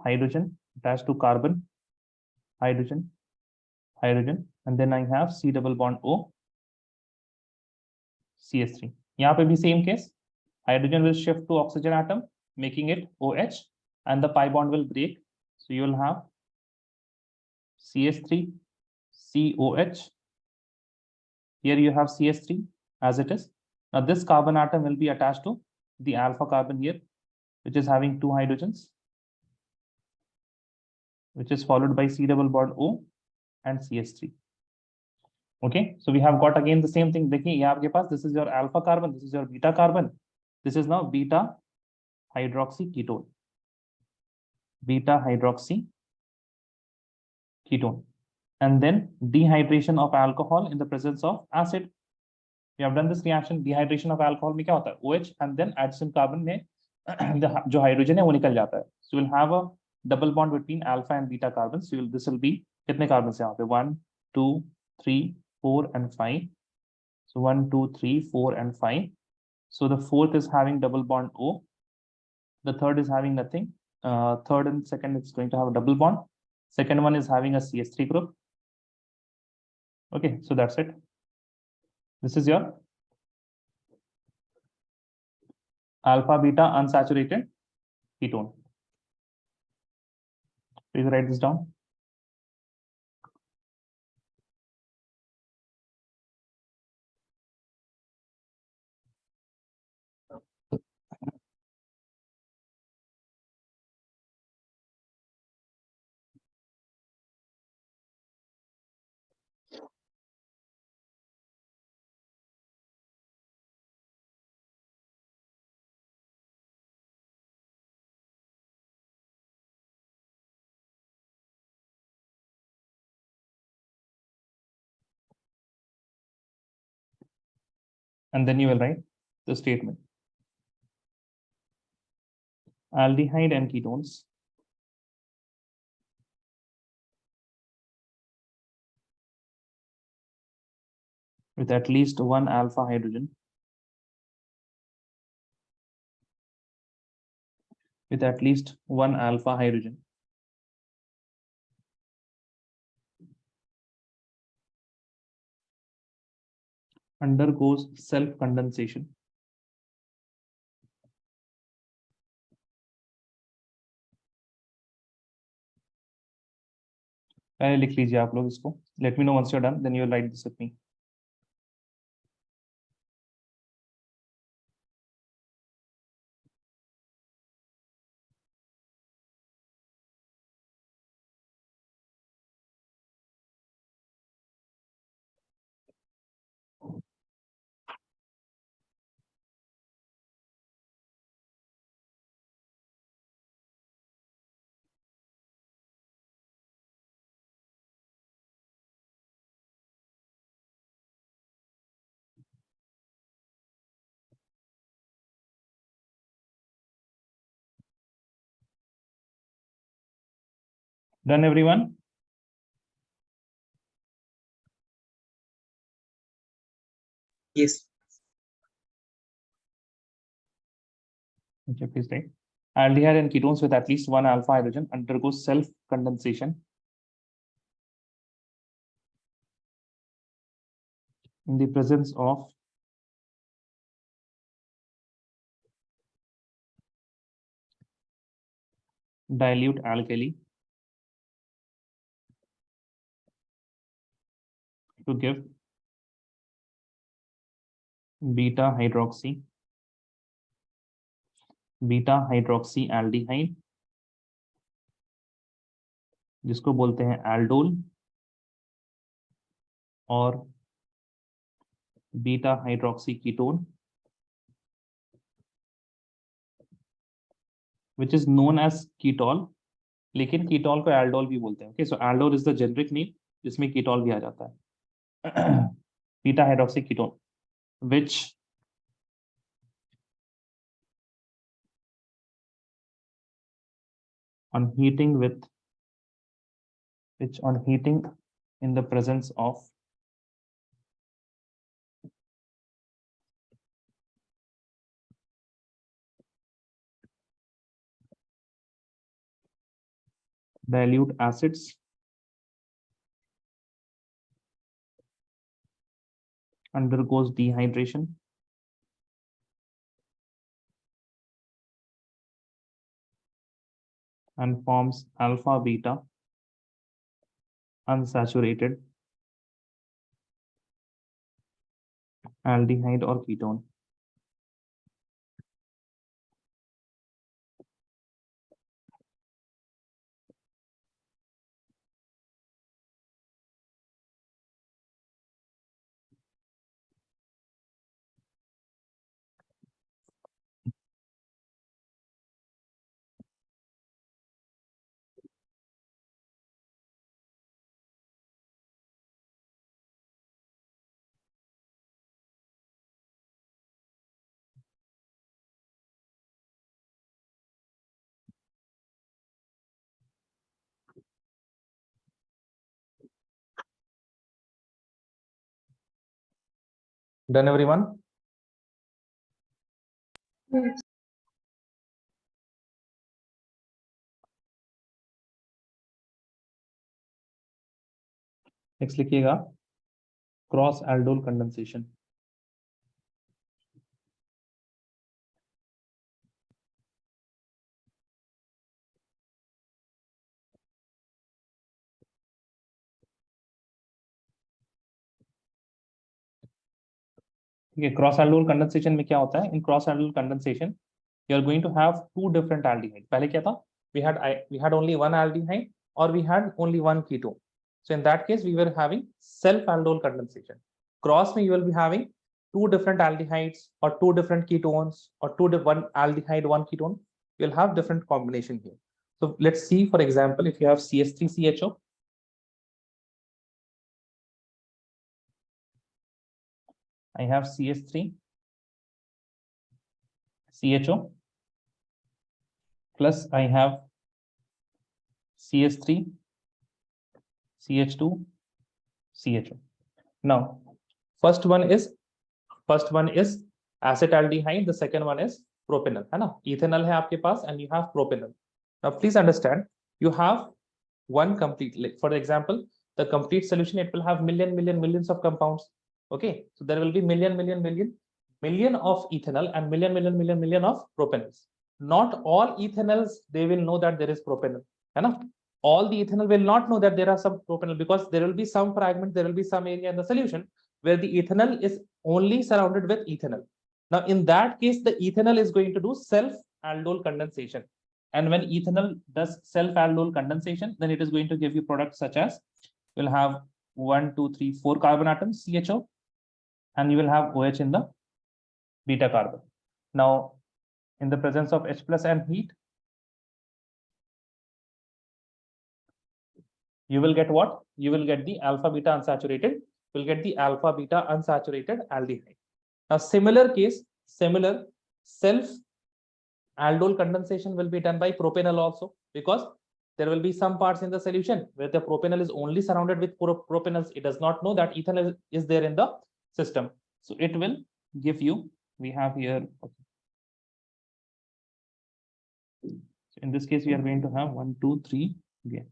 hydrogen attached to carbon, hydrogen, hydrogen, and then I have C double bond O, CS3. यहाँ पे भी same case. Hydrogen will shift to oxygen atom, making it OH, and the pi bond will break. So you will have CS3, COH. Here you have CS3 as it is. Now this carbon atom will be attached to the alpha carbon here, which is having two hydrogens, which is followed by C double bond O and CS3. Okay, so we have got again the same thing. देखिए यहाँ आपके पास, this is your alpha carbon, this is your beta carbon. This is now beta hydroxy ketone. Beta hydroxy ketone. And then dehydration of alcohol in the presence of acid. We have done this reaction. Dehydration of alcohol में क्या होता है? OH and then adjacent carbon में जो hydrogen है वो निकल जाता है. So we'll have a double bond between alpha and beta carbons. So this will be कितने carbons यहाँ पे? 1, 2, 3, 4 and 5. So 1, 2, 3, 4 and 5. So the fourth is having double bond O. The third is having nothing. Third and second is going to have a double bond. Second one is having a CH3 group. Okay, so that's it. This is your alpha beta unsaturated ketone. Please write this down. And then you will write the statement. Aldehyde and ketones with at least one alpha hydrogen undergoes self-condensation. पहले लिख लीजिए आप लोग इसको. Let me know once you're done, then you will write this with me. Done, everyone? Yes. Okay, please write. Aldehyde and ketones with at least one alpha hydrogen undergoes self-condensation in the presence of dilute alkali to give beta hydroxy aldehyde, जिसको बोलते हैं aldol, और beta hydroxy ketone which is known as ketol, लेकिन ketol को aldol भी बोलते हैं. Okay, so aldol is the generic name जिसमें कीटोल भी आ जाता है. Beta hydroxy ketone which on heating in the presence of dilute acids undergoes dehydration and forms alpha beta unsaturated aldehyde or ketone. Done, everyone? Yes. Next लिखिएगा cross aldol condensation. ठीक है, cross aldol condensation में क्या होता है? In cross aldol condensation you are going to have two different aldehyde. पहले क्या था? We had only one aldehyde or we had only one ketone. So in that case we were having self aldol condensation. Cross में you will be having two different aldehydes or two different ketones or one aldehyde one ketone. You will have different combination here. So let's see, for example, if you have CH3CHO, I have CH3CHO plus I have CH3CH2CHO. Now first one is acetaldehyde, the second one is propanol, है ना? Ethanol है आपके पास and you have propanol. Now please understand, you have one complete, for example, the complete solution, it will have millions of compounds. Okay, so there will be million of ethanol and million of propanols. Not all ethanols, they will know that there is propanol, है ना? All the ethanol will not know that there are some propanol, because there will be some fragment, there will be some area in the solution where the ethanol is only surrounded with ethanol. Now in that case, the ethanol is going to do self aldol condensation, and when ethanol does self aldol condensation, then it is going to give you products such as, you'll have 1 2 3 4 carbon atoms CHO, and you will have OH in the beta carbon. Now in the presence of H plus and heat, you will get what? You will get the alpha beta unsaturated, will get the alpha beta unsaturated aldehyde. Now similar case, similar self aldol condensation will be done by propanol also, because there will be some parts in the solution where the propanol is only surrounded with propanols. It does not know that ethanol is there in the system. So it will give you, we have here, okay. So in this case, we are going to have 1 2 3 again.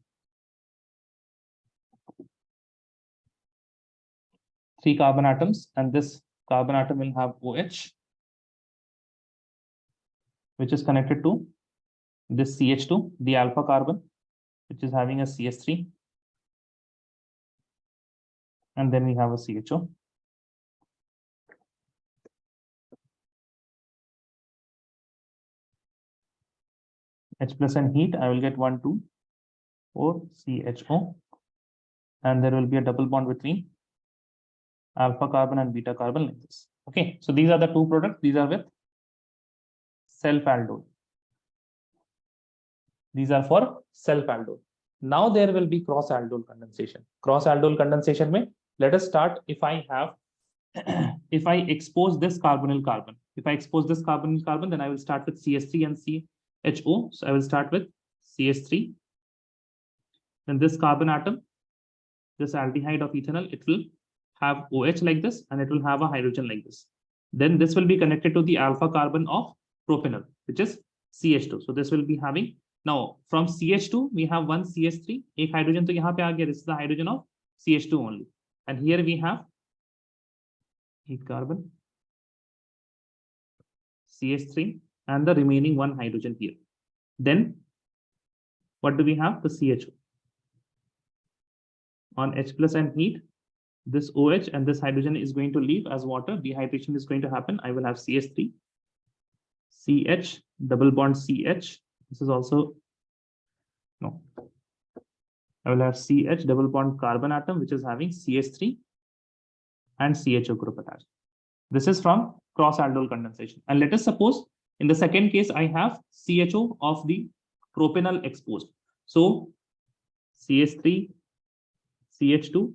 3 carbon atoms, and this carbon atom will have OH, which is connected to this CH2, the alpha carbon, which is having a CH3, and then we have a CHO. H plus and heat, I will get 1 2 4 CHO, and there will be a double bond between alpha carbon and beta carbon like this. Okay, so these are the two products. These are with self aldol. These are for self aldol. Now there will be cross aldol condensation. Cross aldol condensation mein, let us start. If I have if I expose this carbonyl carbon, then I will start with CH3 and CHO. So I will start with CH3, then this carbon atom, this aldehyde of ethanol, it will have OH like this, and it will have a hydrogen like this. Then this will be connected to the alpha carbon of propanol, which is CH2. So this will be having, now from CH2 we have one CH3, एक hydrogen तो यहाँ पे आ गया, this is the hydrogen of CH2 only, and here we have 8 carbon CH3 and the remaining one hydrogen here. Then what do we have? The CHO. On H plus and heat, this OH and this hydrogen is going to leave as water. Dehydration is going to happen. I will have CH3, CH, double bond CH. This is also, no. I will have CH, double bond carbon atom, which is having CH3 and CHO group attached. This is from cross aldol condensation. And let us suppose in the second case, I have CHO of the propanol exposed. So CH3, CH2,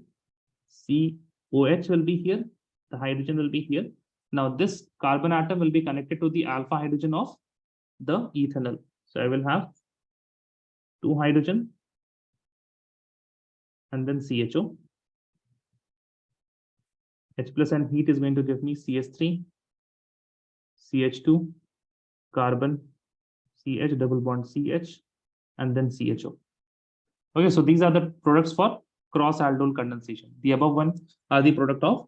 COH will be here, the hydrogen will be here. Now this carbon atom will be connected to the alpha hydrogen of the ethanol. So I will have 2 hydrogen and then CHO. H plus and heat is going to give me CH3, CH2, carbon, CH double bond CH, and then CHO. Okay, so these are the products for cross aldol condensation. The above one are the product of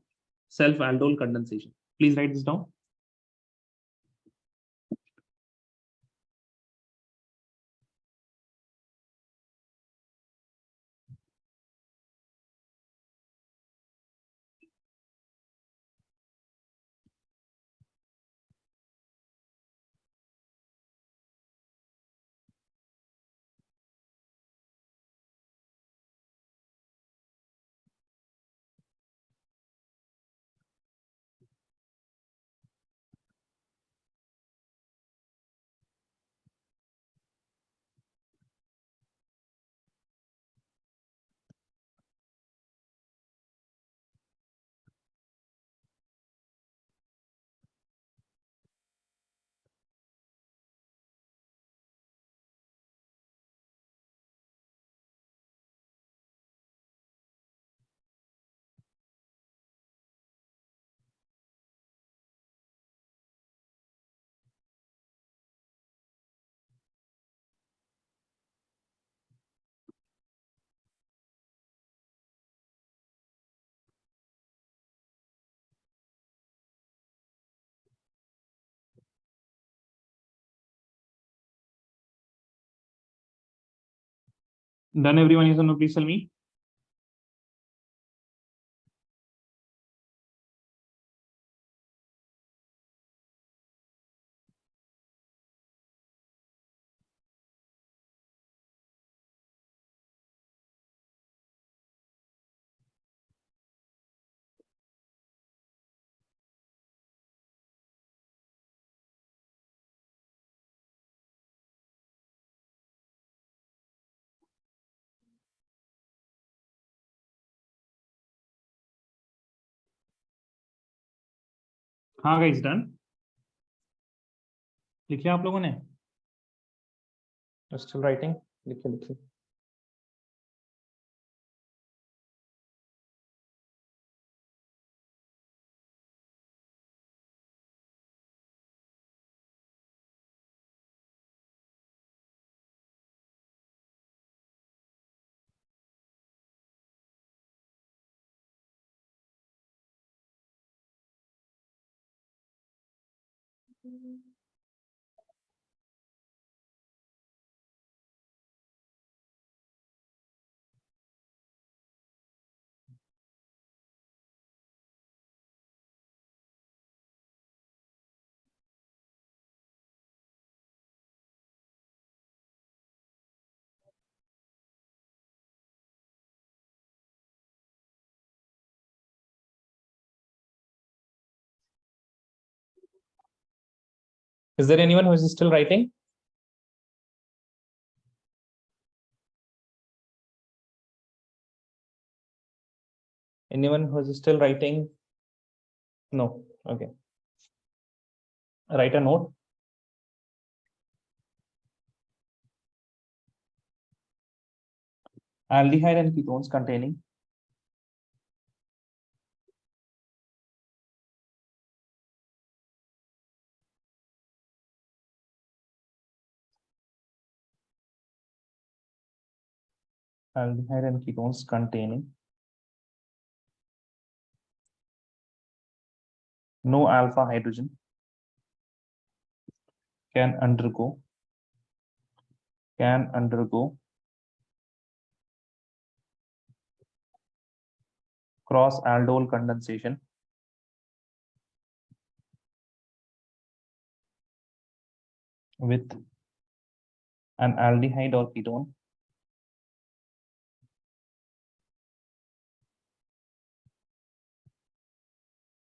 self aldol condensation. Please write this down. Done everyone, yes or no? Please tell me. हाँ guys, done. लिखिए आप लोगों ने? Still writing? लिखिए. Is there anyone who is still writing? Anyone who is still writing? No. Okay. Write a note. Aldehyde and ketones containing aldehyde and ketones containing no alpha hydrogen can undergo cross aldol condensation with an aldehyde or ketone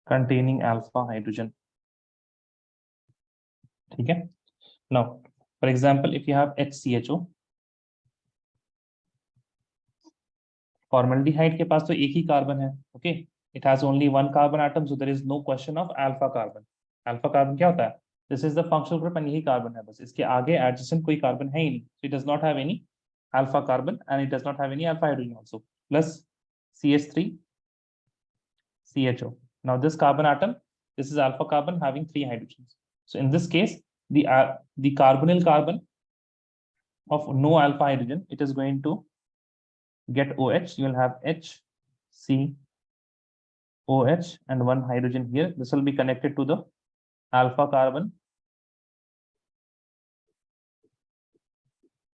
containing alpha hydrogen. ठीक है? Now, for example, if you have HCHO, formaldehyde के पास तो एक ही carbon है, okay? It has only one carbon atom, so there is no question of alpha carbon. Alpha carbon क्या होता है? This is the functional group and यही carbon है बस. इसके आगे adjacent कोई carbon है ही नहीं. So it does not have any alpha carbon and it does not have any alpha hydrogen also. Plus CH3, CHO. Now this carbon atom, this is alpha carbon having 3 hydrogens. So in this case, the carbonyl carbon of no alpha hydrogen, it is going to get OH. You will have H, C, OH, and 1 hydrogen here. This will be connected to the alpha carbon.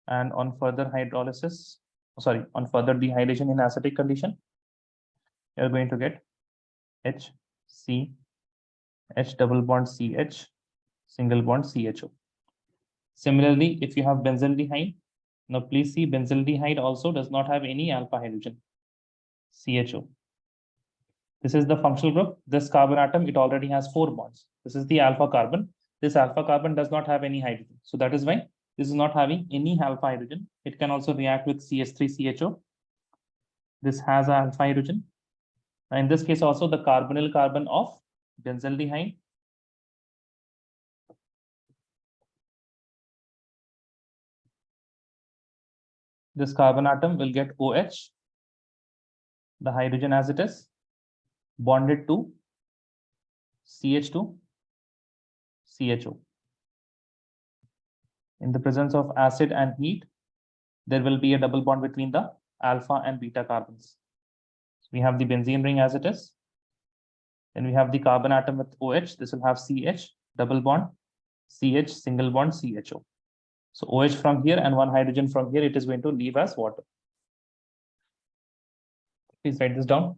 And on further hydrolysis, sorry, on further dehydration in acidic condition, you're going to get H, C, H double bond CH, single bond CHO. Similarly, if you have benzaldehyde, now please see benzaldehyde also does not have any alpha hydrogen, CHO. This is the functional group. This carbon atom, it already has 4 bonds. This is the alpha carbon. This alpha carbon does not have any hydrogen. So that is why this is not having any alpha hydrogen. It can also react with CH3CHO. This has an alpha hydrogen. And in this case also, the carbonyl carbon of benzaldehyde, this carbon atom will get OH, the hydrogen as it is, bonded to CH2, CHO. In the presence of acid and heat, there will be a double bond between the alpha and beta carbons. So we have the benzene ring as it is. Then we have the carbon atom with OH. This will have CH, double bond, CH, single bond, CHO. So OH from here and 1 hydrogen from here, it is going to leave as water. Please write this down.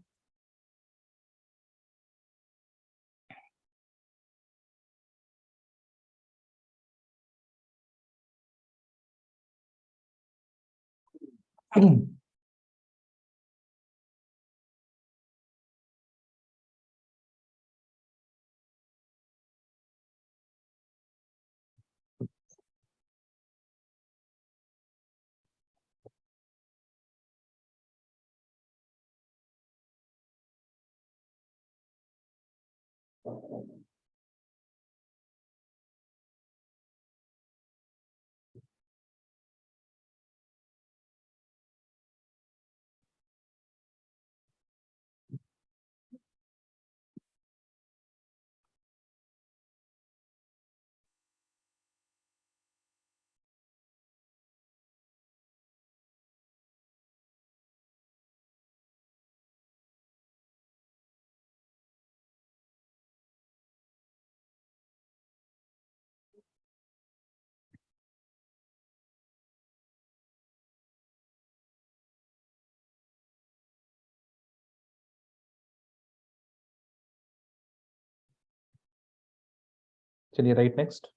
Chaliye, right next.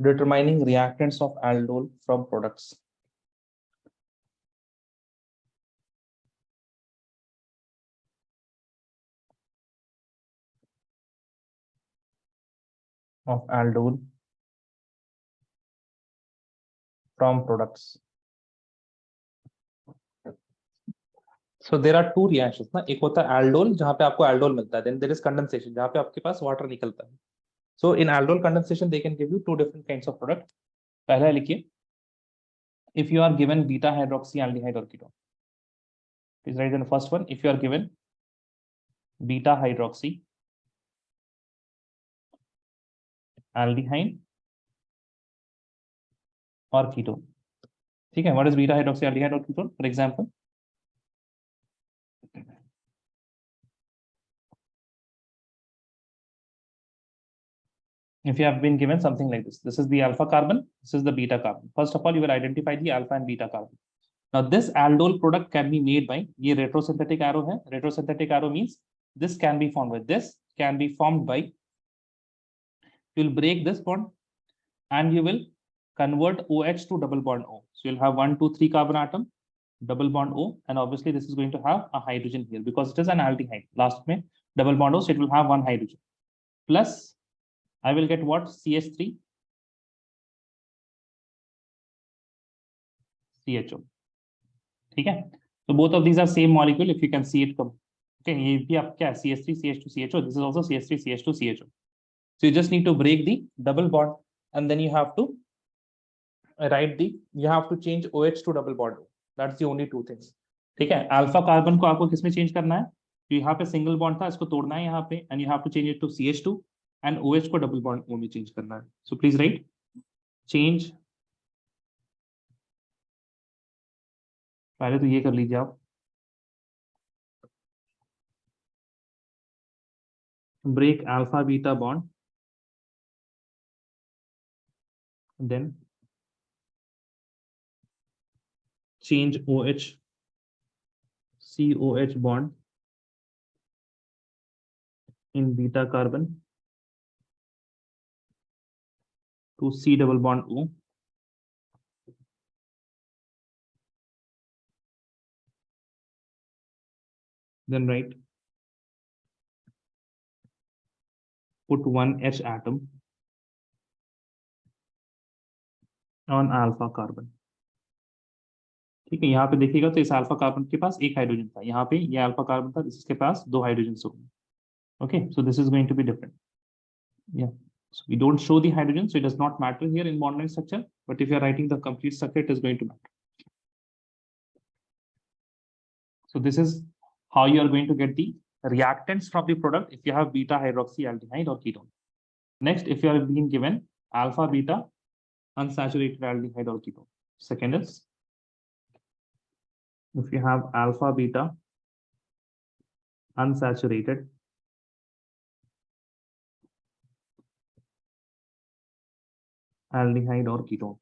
Determining reactants of aldol from products. Of aldol from products. So there are 2 reactions ना, एक होता है aldol जहाँ पे आपको aldol मिलता है, then there is condensation जहाँ पे आपके पास water निकलता है. So in aldol condensation they can give you 2 different kinds of product. पहला लिखिए, if you are given beta hydroxy aldehyde or ketone, please write in the first one. If you are given beta hydroxy aldehyde or ketone, ठीक है, what is beta hydroxy aldehyde or ketone? For example, if you have been given something like this is the alpha carbon, this is the beta carbon. First of all, you will identify the alpha and beta carbon. Now this aldol product can be made by, ये retrosynthetic arrow है, retrosynthetic arrow means this can be formed with this, can be formed by, you will break this bond and you will convert OH to double bond O. So you'll have 1, 2, 3 carbon atom, double bond O, and obviously this is going to have a hydrogen here because it is an aldehyde. Last में double bond O, so it will have 1 hydrogen. Plus, I will get what? CH3, CHO. ठीक है? So both of these are same molecule. If you can see it come, okay, ये भी आप क्या? CH3, CH2, CHO. This is also CH3, CH2, CHO. So you just need to break the double bond, and then you have to write the. You have to change OH to double bond O. That's the only 2 things. ठीक है? Alpha carbon को आपको किसमें change करना है? तो यहाँ पे सिंगल बॉन्ड था, इसको तोड़ना है यहाँ पे, and you have to change it to CH2 and OH को डबल बॉन्ड O में चेंज करना है. So please write change. पहले तो ये कर लीजिए आप. Break alpha beta bond, then change OH COH bond in beta carbon to C double bond O. Then write put one H atom on alpha carbon. ठीक है, यहाँ पे देखिएगा तो इस अल्फा कार्बन के पास एक हाइड्रोजन था, यहाँ पे ये अल्फा कार्बन था, इसके पास दो हाइड्रोजन होंगे. Okay, so this is going to be different. Yeah, so we don't show the hydrogen, so it does not matter here in bond line structure, but if you are writing the complete structure, it is going to matter. So this is how you are going to get the reactants from the product if you have beta hydroxyaldehyde or ketone. Next, if you are being given alpha beta unsaturated aldehyde or ketone. Second is if you have alpha beta unsaturated aldehyde or ketone.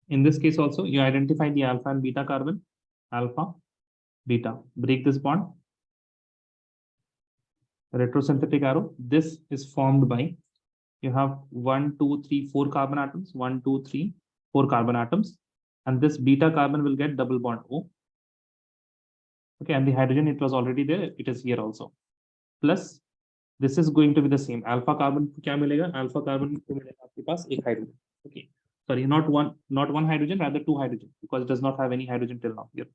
In this case also, you identify the alpha and beta carbon, alpha, beta, break this bond, retrosynthetic arrow. This is formed by, you have 1, 2, 3, 4 carbon atoms, 1, 2, 3, 4 carbon atoms, and this beta carbon will get double bond O. Okay, and the hydrogen, it was already there, it is here also. Plus, this is going to be the same. Alpha carbon क्या मिलेगा? Alpha carbon को मिलेगा आपके पास एक hydrogen. Okay, sorry, not one hydrogen, rather two hydrogen, because it does not have any hydrogen till now here.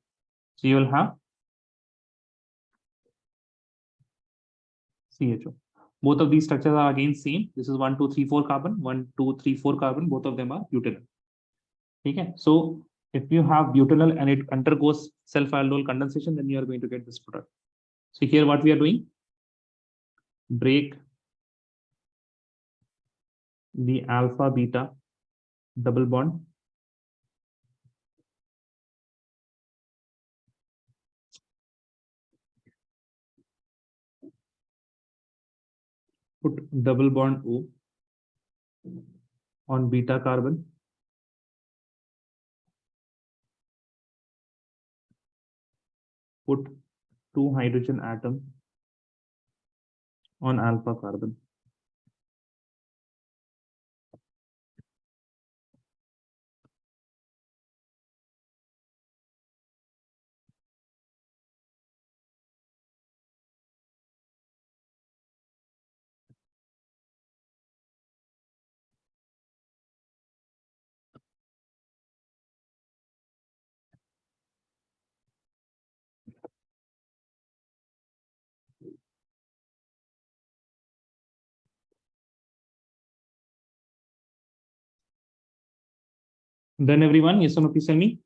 So you will have CHO. Both of these structures are again same. This is 1, 2, 3, 4 carbon, 1, 2, 3, 4 carbon. Both of them are butanol. Okay, so if you have butanol and it undergoes self-aldol condensation, then you are going to get this product. So here what we are doing, break the alpha beta double bond, put double bond O on beta carbon, put two hydrogen atom on alpha carbon. Done everyone? Yes or no, please tell me.